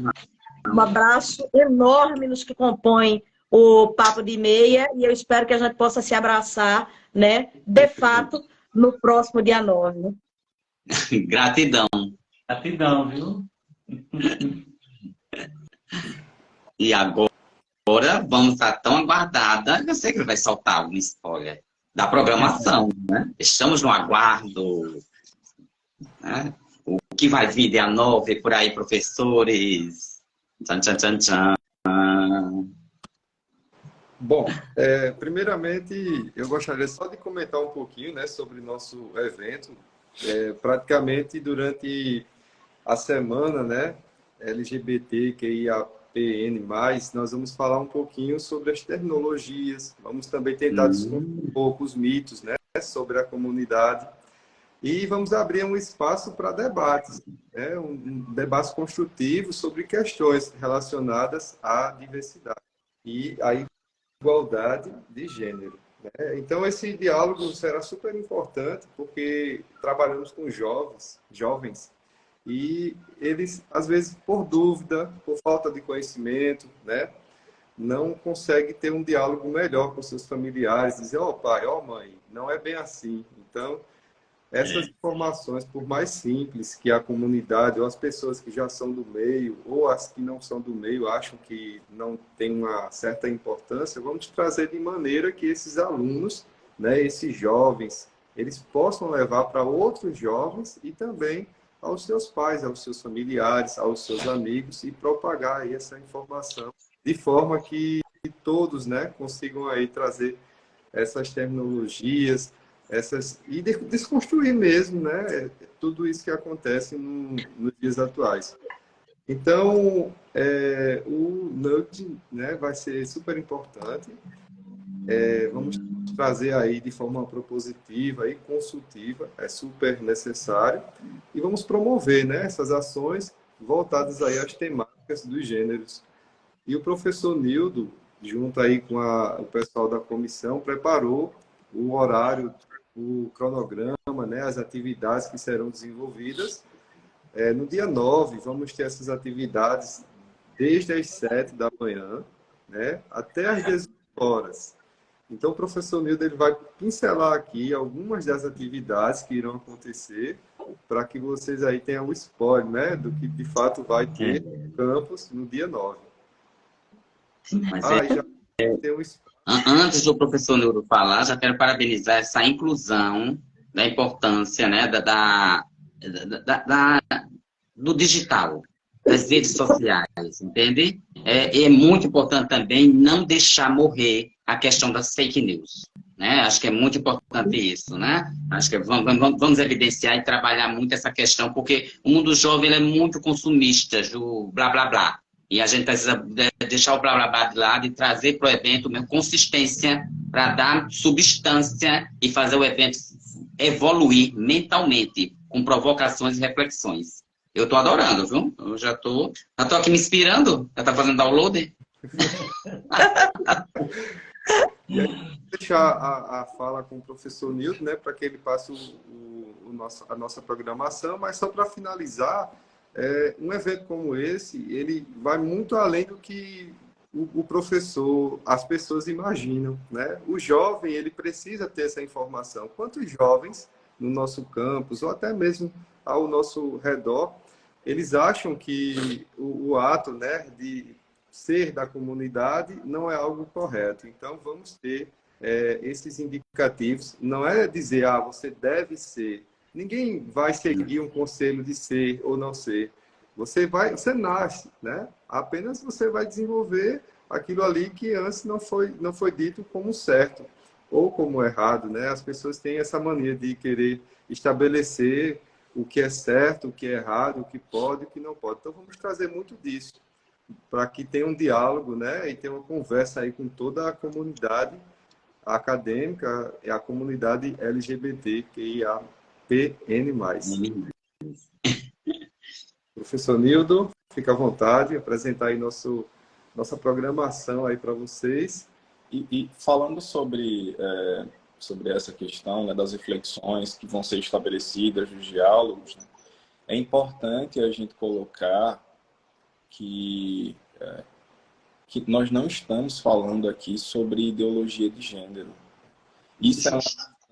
Um abraço enorme nos que compõem o Papo de Meia e eu espero que a gente possa se abraçar, né, de fato, no próximo dia 9. Gratidão. Gratidão, viu? E agora vamos estar tão aguardada, eu sei que ele vai soltar algum spoiler da programação, né? Estamos no aguardo, né? O que vai vir dia 9 por aí, professores? Tchan, tchan, tchan, tchan. Bom, primeiramente, eu gostaria só de comentar um pouquinho, né, sobre o nosso evento. Praticamente durante a semana, né, LGBTQIAPN+, nós vamos falar um pouquinho sobre as terminologias, vamos também tentar discutir um pouco os mitos, né, sobre a comunidade e vamos abrir um espaço para debates, né, um debate construtivo sobre questões relacionadas à diversidade e à igualdade de gênero. Então, esse diálogo será super importante, porque trabalhamos com jovens, e eles, às vezes, por dúvida, por falta de conhecimento, né, não conseguem ter um diálogo melhor com seus familiares, dizer, ó pai, ó mãe, não é bem assim. Então, essas informações, por mais simples que a comunidade ou as pessoas que já são do meio ou as que não são do meio acham que não tem uma certa importância, vamos trazer de maneira que esses alunos, né, esses jovens, eles possam levar para outros jovens e também aos seus pais, aos seus familiares, aos seus amigos e propagar aí essa informação de forma que todos, né, consigam aí trazer essas terminologias, e desconstruir mesmo, né, tudo isso que acontece nos dias atuais. Então, o nudging, né, vai ser super importante. Vamos trazer aí de forma propositiva e consultiva, é super necessário. E vamos promover, né, essas ações voltadas aí às temáticas dos gêneros. E o professor Nildo, junto aí com o pessoal da comissão, preparou o horário, o cronograma, né, as atividades que serão desenvolvidas. No dia 9, vamos ter essas atividades desde as 7 da manhã, né, até às 18 horas. Então, o professor Nildo ele vai pincelar aqui algumas das atividades que irão acontecer para que vocês aí tenham o spoiler, né, do que de fato vai ter campus no dia 9. Mas Já tem um espaço. antes do professor Neuro falar, já quero parabenizar essa inclusão, da importância, né, do digital, das redes sociais, entende? É muito importante também não deixar morrer a questão das fake news, né? Acho que é muito importante isso, né? Acho que vamos evidenciar e trabalhar muito essa questão, porque o mundo jovem ele é muito consumista, do blá, blá, blá. E a gente precisa deixar o blá, blá, blá de lado e trazer para o evento uma consistência para dar substância e fazer o evento evoluir mentalmente, com provocações e reflexões. Eu estou adorando, viu? Eu já estou aqui me inspirando. Já está fazendo download? E aí, deixar a fala com o professor Nildo, né, para que ele passe a nossa programação, mas só para finalizar, um evento como esse, ele vai muito além do que o professor, as pessoas imaginam, né? O jovem, ele precisa ter essa informação. Quantos jovens no nosso campus, ou até mesmo ao nosso redor, eles acham que o ato, né, de ser da comunidade não é algo correto. Então, vamos ter esses indicativos. Não é dizer, você deve ser. Ninguém vai seguir um conselho de ser ou não ser. Você nasce, né? Apenas você vai desenvolver aquilo ali que antes não foi dito como certo ou como errado, né? As pessoas têm essa mania de querer estabelecer o que é certo, o que é errado, o que pode, o que não pode. Então, vamos trazer muito disso para que tenha um diálogo, né? E tenha uma conversa aí com toda a comunidade acadêmica e a comunidade LGBTQIAPN+. Professor Nildo, fica à vontade, apresentar aí nossa programação aí para vocês. E falando sobre essa questão, né, das reflexões que vão ser estabelecidas, dos diálogos, né, é importante a gente colocar que nós não estamos falando aqui sobre ideologia de gênero. Isso é uma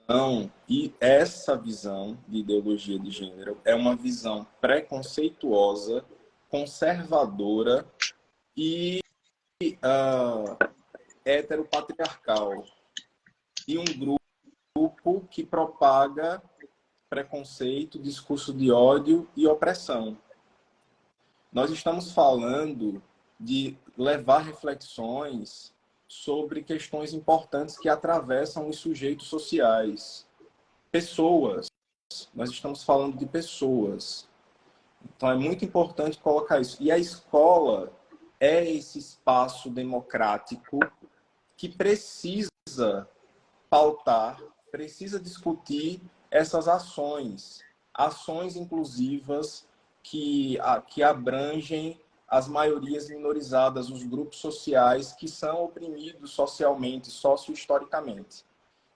visão, e essa visão de ideologia de gênero é uma visão preconceituosa, conservadora e heteropatriarcal. E um grupo que propaga preconceito, discurso de ódio e opressão. Nós estamos falando de levar reflexões sobre questões importantes que atravessam os sujeitos sociais. Pessoas. Nós estamos falando de pessoas. Então, é muito importante colocar isso. E a escola é esse espaço democrático que precisa pautar, precisa discutir essas ações inclusivas que abrangem as maiorias minorizadas, os grupos sociais que são oprimidos socialmente, socio-historicamente.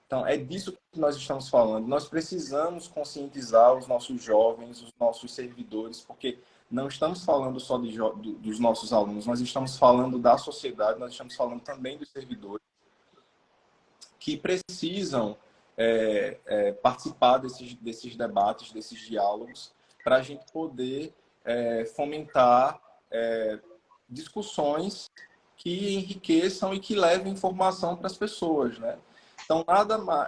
Então, é disso que nós estamos falando. Nós precisamos conscientizar os nossos jovens, os nossos servidores, porque não estamos falando só dos nossos alunos, nós estamos falando da sociedade, nós estamos falando também dos servidores que precisam participar desses debates, desses diálogos, para a gente poder fomentar discussões que enriqueçam e que levem informação para as pessoas, né? Então,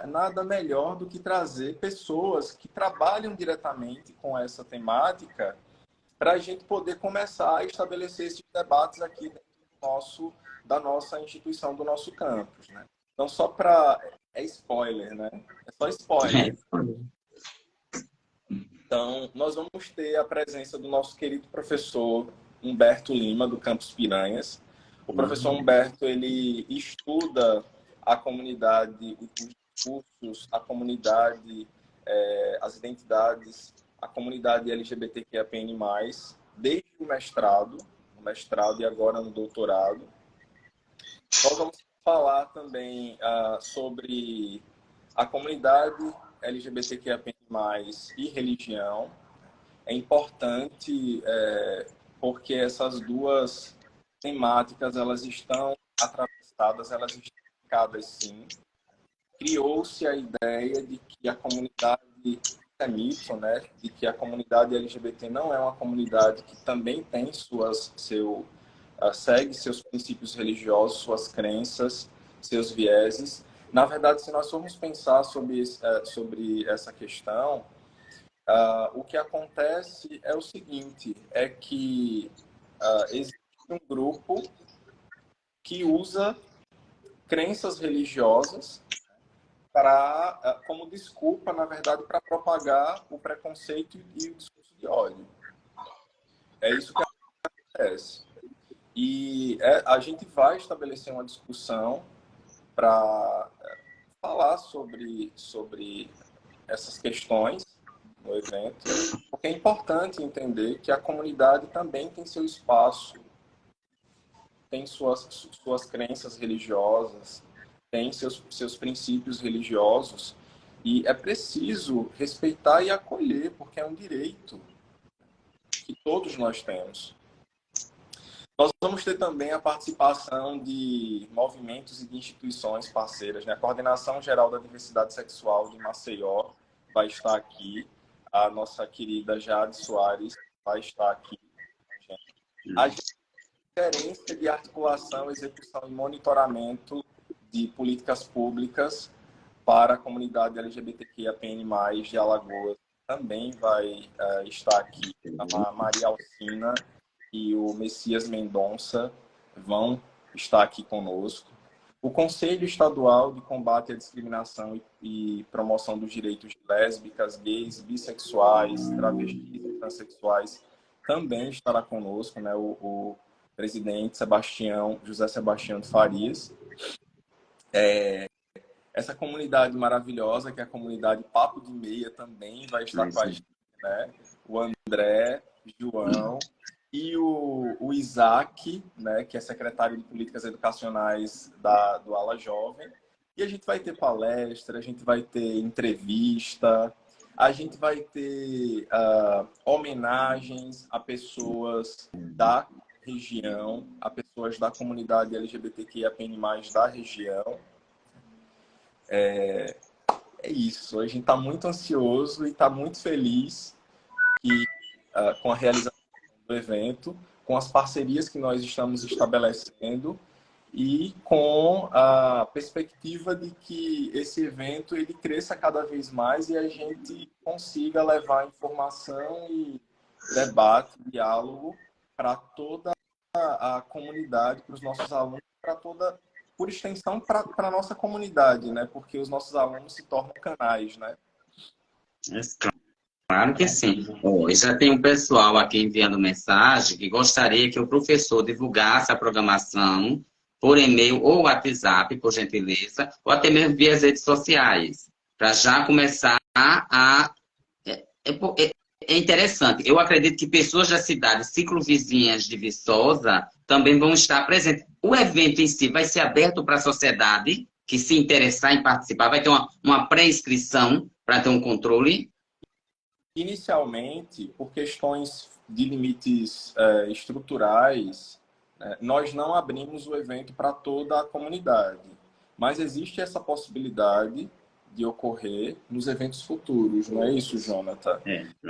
nada melhor do que trazer pessoas que trabalham diretamente com essa temática para a gente poder começar a estabelecer esses debates aqui dentro da nossa instituição, do nosso campus, né? Então, só para... É spoiler, né? É só spoiler. Então, nós vamos ter a presença do nosso querido professor Humberto Lima, do Campus Piranhas. O professor Humberto, ele estuda a comunidade, os discursos, a comunidade, as identidades, a comunidade LGBTQIAPN+, desde o mestrado e agora no doutorado. Nós vamos falar também sobre a comunidade LGBTQIAPN+, e religião. É importante porque essas duas temáticas, elas estão atravessadas, elas estão ligadas, sim. Criou-se a ideia de que a comunidade é mito, né, de que a comunidade LGBT não é uma comunidade que também tem segue seus princípios religiosos, suas crenças, seus vieses. Na verdade, se nós formos pensar sobre essa questão, o que acontece é o seguinte, é que existe um grupo que usa crenças religiosas como desculpa, na verdade, para propagar o preconceito e o discurso de ódio. É isso que acontece. E a gente vai estabelecer uma discussão para falar sobre essas questões no evento, porque é importante entender que a comunidade também tem seu espaço, tem suas crenças religiosas, tem seus princípios religiosos, e é preciso respeitar e acolher, porque é um direito que todos nós temos. Nós vamos ter também a participação de movimentos e de instituições parceiras, né? A Coordenação Geral da Diversidade Sexual de Maceió vai estar aqui, a nossa querida Jade Soares vai estar aqui. A Gerência de Articulação, Execução e Monitoramento de Políticas Públicas para a comunidade LGBTQIAPN+, de Alagoas, também vai estar aqui. A Maria Alcina e o Messias Mendonça vão estar aqui conosco. O Conselho Estadual de Combate à Discriminação e Promoção dos Direitos de Lésbicas, Gays, Bissexuais, Travestis e Transsexuais também estará conosco, né? O presidente José Sebastião de Farias. Essa comunidade maravilhosa, que é a comunidade Papo de Meia, também vai estar com a gente, né? O André, João e o Isaac, né, que é secretário de Políticas Educacionais do Ala Jovem. E a gente vai ter palestra, a gente vai ter entrevista, a gente vai ter homenagens a pessoas da região, a pessoas da comunidade LGBTQIAPN+, da região. É isso, a gente está muito ansioso e está muito feliz com a realização do evento, com as parcerias que nós estamos estabelecendo e com a perspectiva de que esse evento ele cresça cada vez mais e a gente consiga levar informação e debate, diálogo para toda a comunidade, para os nossos alunos, por extensão, para a nossa comunidade, né? Porque os nossos alunos se tornam canais, né? Claro que sim. Já tem um pessoal aqui enviando mensagem que gostaria que o professor divulgasse a programação por e-mail ou WhatsApp, por gentileza, ou até mesmo via as redes sociais, para já começar É interessante. Eu acredito que pessoas da cidade ciclovizinhas de Viçosa também vão estar presentes. O evento em si vai ser aberto para a sociedade que se interessar em participar. Vai ter uma pré-inscrição para ter um controle? Inicialmente, por questões de limites estruturais, nós não abrimos o evento para toda a comunidade. Mas existe essa possibilidade de ocorrer nos eventos futuros, não é isso, Jonathan?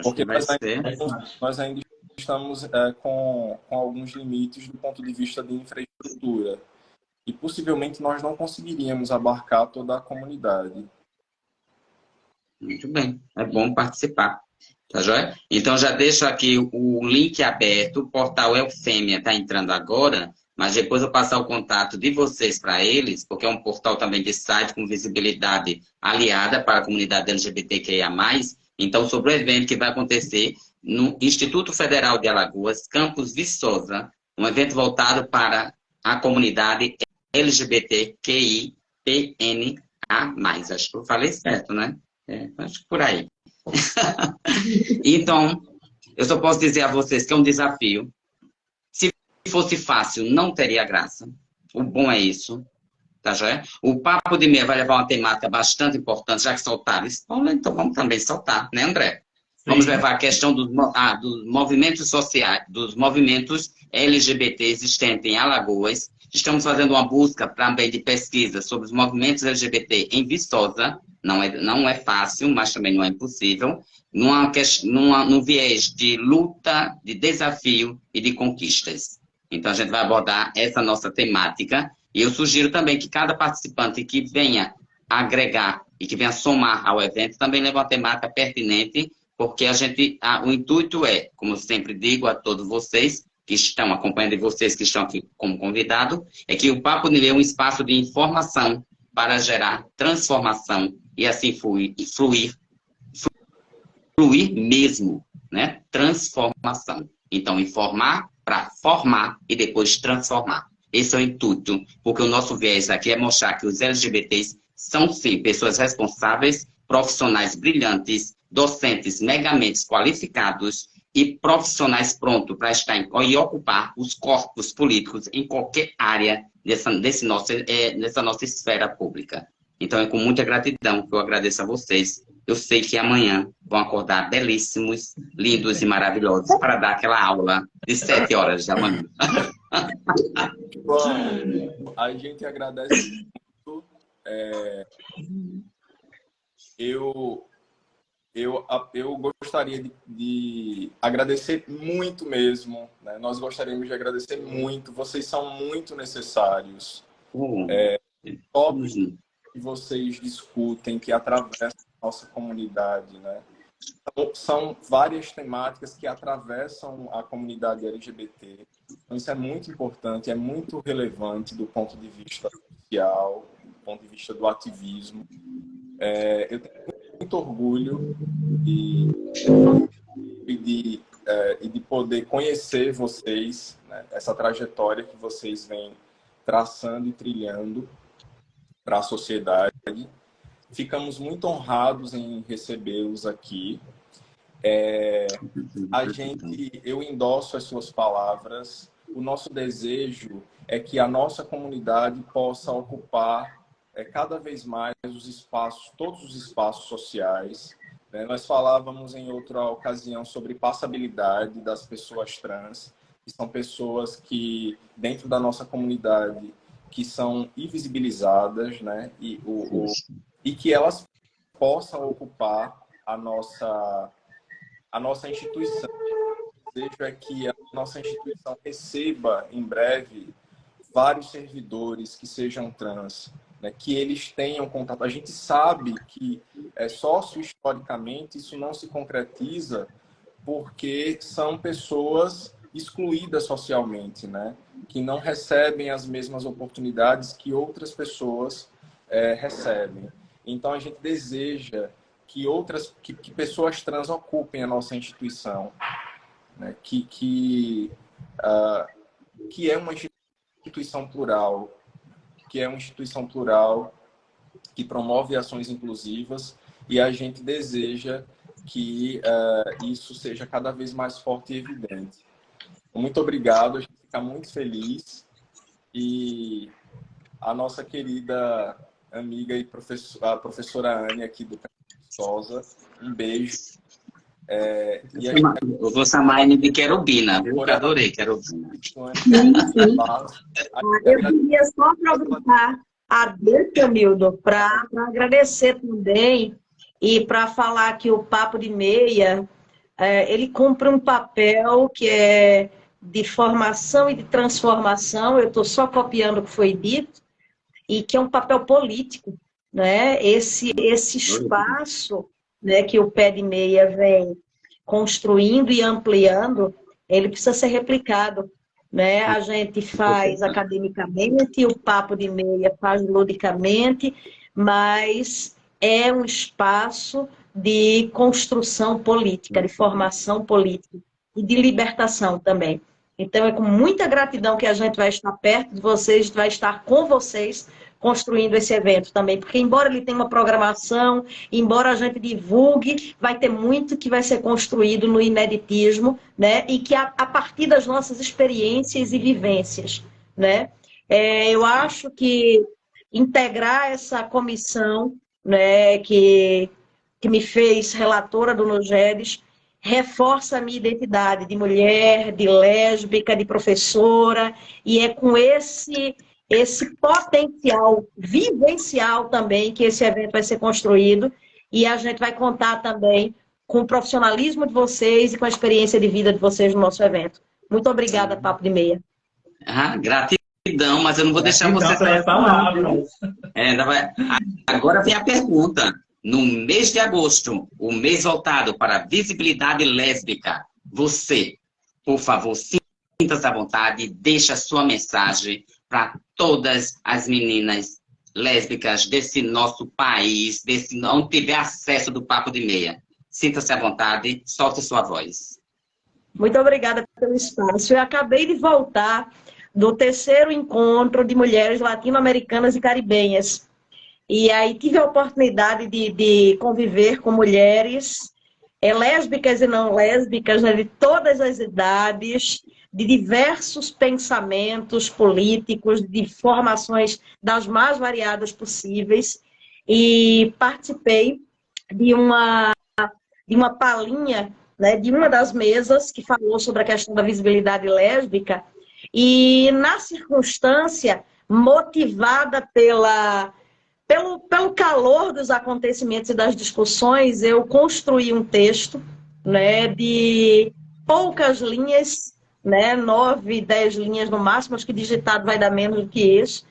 Porque nós ainda estamos com alguns limites do ponto de vista de infraestrutura. E possivelmente nós não conseguiríamos abarcar toda a comunidade. Muito bem, é bom participar. Tá joia? Então já deixo aqui o link aberto, o portal Eufêmia está entrando agora, mas depois eu passar o contato de vocês para eles, porque é um portal também de site com visibilidade aliada para a comunidade LGBTQIA+. Então, sobre o evento que vai acontecer no Instituto Federal de Alagoas, Campus Viçosa, um evento voltado para a comunidade LGBTQIPNA+. Acho que eu falei certo, né? Acho que por aí. Então, eu só posso dizer a vocês que é um desafio. Se fosse fácil, não teria graça. O bom é isso. Tá joia? O Papo de Meia vai levar uma temática bastante importante, já que soltaram spoiler, então vamos também soltar, né, André? Sim. Vamos levar a questão dos movimentos sociais, dos movimentos LGBT existentes em Alagoas. Estamos fazendo uma busca também de pesquisa sobre os movimentos LGBT em Viçosa. Não é fácil, mas também não é impossível, num viés de luta, de desafio e de conquistas. Então, a gente vai abordar essa nossa temática. E eu sugiro também que cada participante que venha agregar e que venha somar ao evento também leve uma temática pertinente, porque o intuito é, como eu sempre digo a todos vocês que estão acompanhando e vocês que estão aqui como convidado, é que o Papo de Meia é um espaço de informação para gerar transformação e assim fluir mesmo, né? Transformação. Então, informar para formar e depois transformar. Esse é o intuito, porque o nosso viés aqui é mostrar que os LGBTs são, sim, pessoas responsáveis, profissionais brilhantes, docentes megamente qualificados e profissionais prontos para estar e ocupar os corpos políticos em qualquer área nessa nossa esfera pública. Então, é com muita gratidão que eu agradeço a vocês. Eu sei que amanhã vão acordar belíssimos, lindos e maravilhosos para dar aquela aula de 7 horas da manhã. Bom, a gente agradece muito. Eu gostaria de agradecer muito mesmo, né? Nós gostaríamos de agradecer muito. Vocês são muito necessários. Tópicos que vocês discutem, que atravessam a nossa comunidade, né? Então, são várias temáticas que atravessam a comunidade LGBT. Então, isso é muito importante, é muito relevante do ponto de vista social, do ponto de vista do ativismo. Eu tenho muito orgulho de poder conhecer vocês, né? Essa trajetória que vocês vêm traçando e trilhando para a sociedade. Ficamos muito honrados em recebê-los aqui. Eu endosso as suas palavras. O nosso desejo é que a nossa comunidade possa ocupar cada vez mais todos os espaços sociais. Né? Nós falávamos em outra ocasião sobre passabilidade das pessoas trans, que são pessoas que, dentro da nossa comunidade, que são invisibilizadas, né? E que elas possam ocupar a nossa instituição. O desejo é que a nossa instituição receba, em breve, vários servidores que sejam trans, né? Que eles tenham contato. A gente sabe que, sócio-historicamente, isso não se concretiza porque são pessoas excluídas socialmente, né? Que não recebem as mesmas oportunidades que outras pessoas recebem. Então, a gente deseja que pessoas trans ocupem a nossa instituição, né? Que é uma instituição plural, que promove ações inclusivas, e a gente deseja que isso seja cada vez mais forte e evidente. Muito obrigado, a gente fica muito feliz. E a nossa querida amiga e a professora Anne aqui do Souza, um beijo. Eu vou chamar a Anne de Querubina, viu? Eu adorei Querubina. Eu queria só aproveitar a deixa, Mildo, para agradecer também e para falar que o Papo de Meia, ele cumpre um papel que é de formação e de transformação. Eu estou só copiando o que foi dito, e que é um papel político, né? Esse espaço, né, que o Pé de Meia vem construindo e ampliando, ele precisa ser replicado, né? A gente faz academicamente, o Papo de Meia faz ludicamente, mas é um espaço de construção política, de formação política e de libertação também. Então, é com muita gratidão que a gente vai estar perto de vocês, vai estar com vocês, construindo esse evento também. Porque, embora ele tenha uma programação, embora a gente divulgue, vai ter muito que vai ser construído no ineditismo, né? E que a partir das nossas experiências e vivências, né? Eu acho que integrar essa comissão, né, que me fez relatora do NUGEDES, reforça a minha identidade de mulher, de lésbica, de professora, e é com esse esse potencial vivencial também que esse evento vai ser construído, e a gente vai contar também com o profissionalismo de vocês e com a experiência de vida de vocês no nosso evento. Muito obrigada, Papo de Meia. Gratidão, mas eu não vou deixar você pelas palavras. Agora vem a pergunta. No mês de agosto, o mês voltado para a visibilidade lésbica, você, por favor, sinta-se à vontade e deixe a sua mensagem para todas as meninas lésbicas desse nosso país, onde tiver acesso do Papo de Meia. Sinta-se à vontade, solte sua voz. Muito obrigada pelo espaço. Eu acabei de voltar do 3º encontro de mulheres latino-americanas e caribenhas. E aí tive a oportunidade de conviver com mulheres lésbicas e não lésbicas, né, de todas as idades, de diversos pensamentos políticos, de formações das mais variadas possíveis. E participei de uma palhinha, né, de uma das mesas que falou sobre a questão da visibilidade lésbica. E, na circunstância, motivada pelo calor dos acontecimentos e das discussões, eu construí um texto, né, de poucas linhas, né, 9, 10 linhas no máximo, acho que digitado vai dar menos do que isso,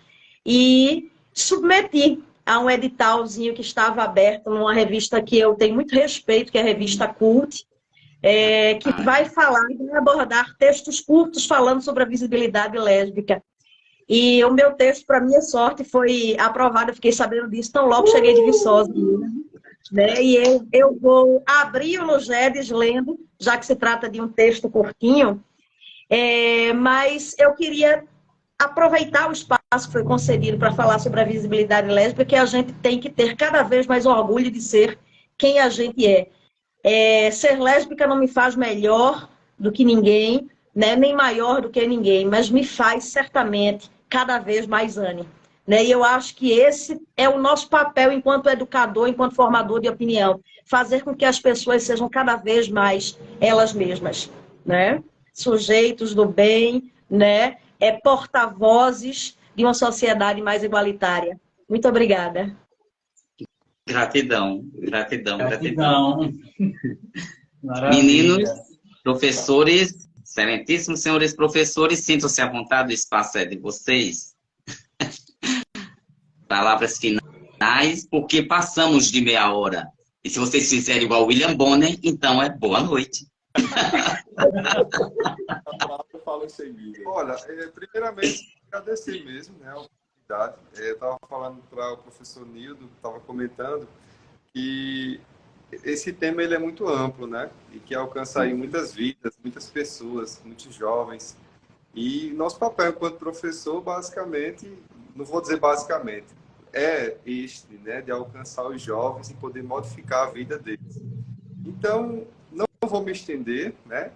e submeti a um editalzinho que estava aberto numa revista que eu tenho muito respeito, que é a revista Cult, que vai abordar textos curtos falando sobre a visibilidade lésbica. E o meu texto, para minha sorte, foi aprovado, eu fiquei sabendo disso tão logo cheguei de Viçosa. Né? E eu vou abrir o Lugedes lendo, já que se trata de um texto curtinho, mas eu queria aproveitar o espaço que foi concedido para falar sobre a visibilidade lésbica, que a gente tem que ter cada vez mais orgulho de ser quem a gente é. Ser lésbica não me faz melhor do que ninguém, né? Nem maior do que ninguém, mas me faz certamente cada vez mais ânimo. Né? E eu acho que esse é o nosso papel enquanto educador, enquanto formador de opinião, fazer com que as pessoas sejam cada vez mais elas mesmas, né? Sujeitos do bem, né? Porta-vozes de uma sociedade mais igualitária. Muito obrigada. Gratidão. Maravilha. Meninos, professores, excelentíssimos senhores professores, sintam-se à vontade, o espaço é de vocês. Palavras finais, porque passamos de meia hora. E se vocês fizerem igual William Bonner, então é boa noite. Eu falo em seguida. Olha, primeiramente, agradecer mesmo, né, a oportunidade. Eu estava falando para o professor Nildo, estava comentando que esse tema ele é muito amplo, né, e que alcança aí muitas vidas, muitas pessoas, muitos jovens. E nosso papel enquanto professor, basicamente, não vou dizer basicamente, é este, né, de alcançar os jovens e poder modificar a vida deles. Então, não vou me estender, né?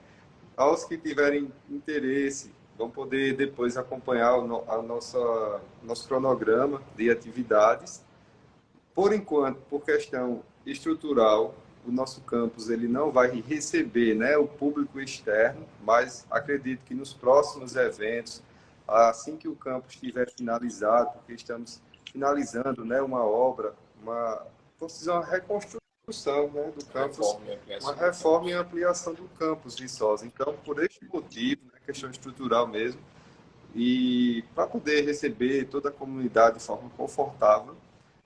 Aos que tiverem interesse, vão poder depois acompanhar nosso cronograma de atividades. Por enquanto, por questão estrutural, o nosso campus ele não vai receber, né, o público externo, mas acredito que nos próximos eventos, assim que o campus estiver finalizado, porque estamos finalizando, né, uma obra, vamos dizer, uma reconstrução, né, do campus, uma reforma e ampliação do campus Viçosa. Então, por este motivo, né, questão estrutural mesmo, e para poder receber toda a comunidade de forma confortável,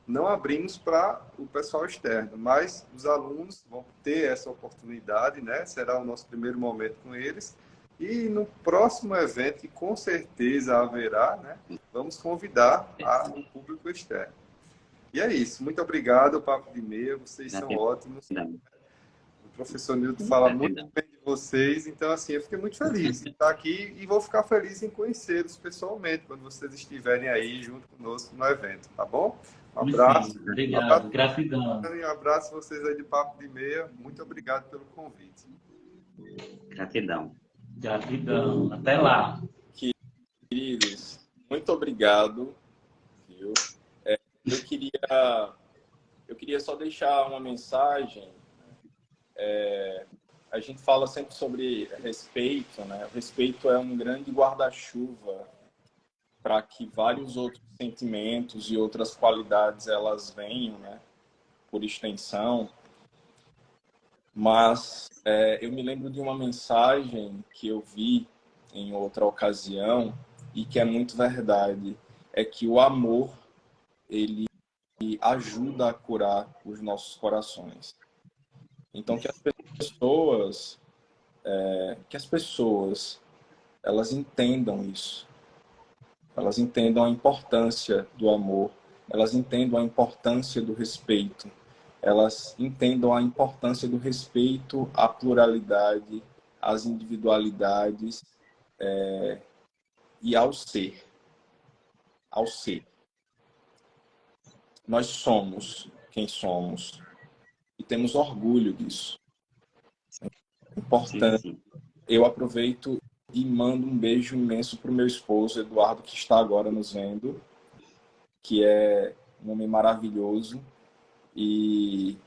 não abrimos para o pessoal externo, mas os alunos vão ter essa oportunidade, né? Será o nosso primeiro momento com eles. E no próximo evento, que com certeza haverá, né? Vamos convidar o público externo. E é isso. Muito obrigado, Papo de Meia. Vocês são ótimos. O professor Nildo fala muito bem de vocês. Então, assim, eu fiquei muito feliz de estar aqui e vou ficar feliz em conhecê-los pessoalmente, quando vocês estiverem aí junto conosco no evento, tá bom? Um abraço. Obrigado, gratidão. Um abraço a vocês aí de Papo de Meia. Muito obrigado pelo convite. Gratidão. Até lá. Queridos, muito obrigado. Viu? Eu queria só deixar uma mensagem. A gente fala sempre sobre respeito, né? O respeito é um grande guarda-chuva para que vários outros sentimentos e outras qualidades elas venham, né, por extensão. Mas eu me lembro de uma mensagem que eu vi em outra ocasião e que é muito verdade, é que o amor, ele ajuda a curar os nossos corações. Então, que as pessoas elas entendam isso. Elas entendam a importância do amor, elas entendam a importância do respeito, elas entendam a importância do respeito à pluralidade, às individualidades e ao ser. Ao ser. Nós somos quem somos e temos orgulho disso. Importante. Sim, sim. Eu aproveito e mando um beijo imenso para o meu esposo, Eduardo, que está agora nos vendo, que é um homem maravilhoso e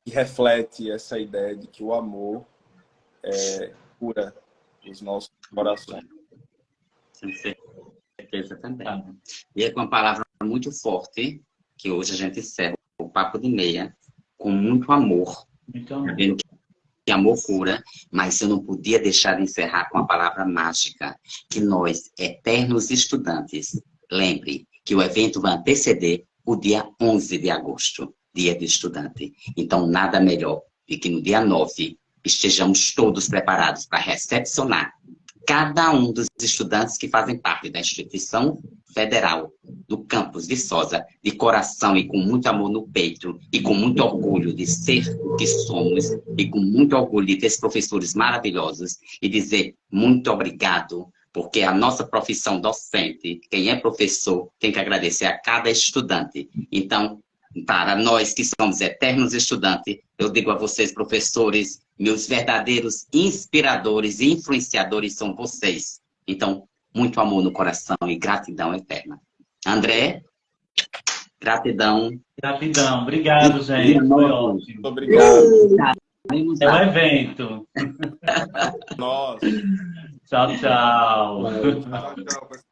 reflete essa ideia de que o amor cura os nossos corações. Com certeza também. E é com uma palavra muito forte que hoje a gente encerra o Papo de Meia com muito amor. Então, Sabendo que amor cura, mas eu não podia deixar de encerrar com a palavra mágica, que nós, eternos estudantes, lembre que o evento vai anteceder o dia 11 de agosto, dia do estudante. Então, nada melhor do que no dia 9 estejamos todos preparados para recepcionar cada um dos estudantes que fazem parte da instituição federal do campus Viçosa, de coração e com muito amor no peito, e com muito orgulho de ser o que somos, e com muito orgulho de ter esses professores maravilhosos, e dizer muito obrigado, porque a nossa profissão docente, quem é professor, tem que agradecer a cada estudante. Então, para nós que somos eternos estudantes, eu digo a vocês, professores, meus verdadeiros inspiradores e influenciadores são vocês. Então, muito amor no coração e gratidão eterna. André, gratidão. gratidão. Obrigado, gente. Foi ótimo. Muito obrigado. É um evento. Nossa. Tchau, tchau. Tchau, tchau, pessoal.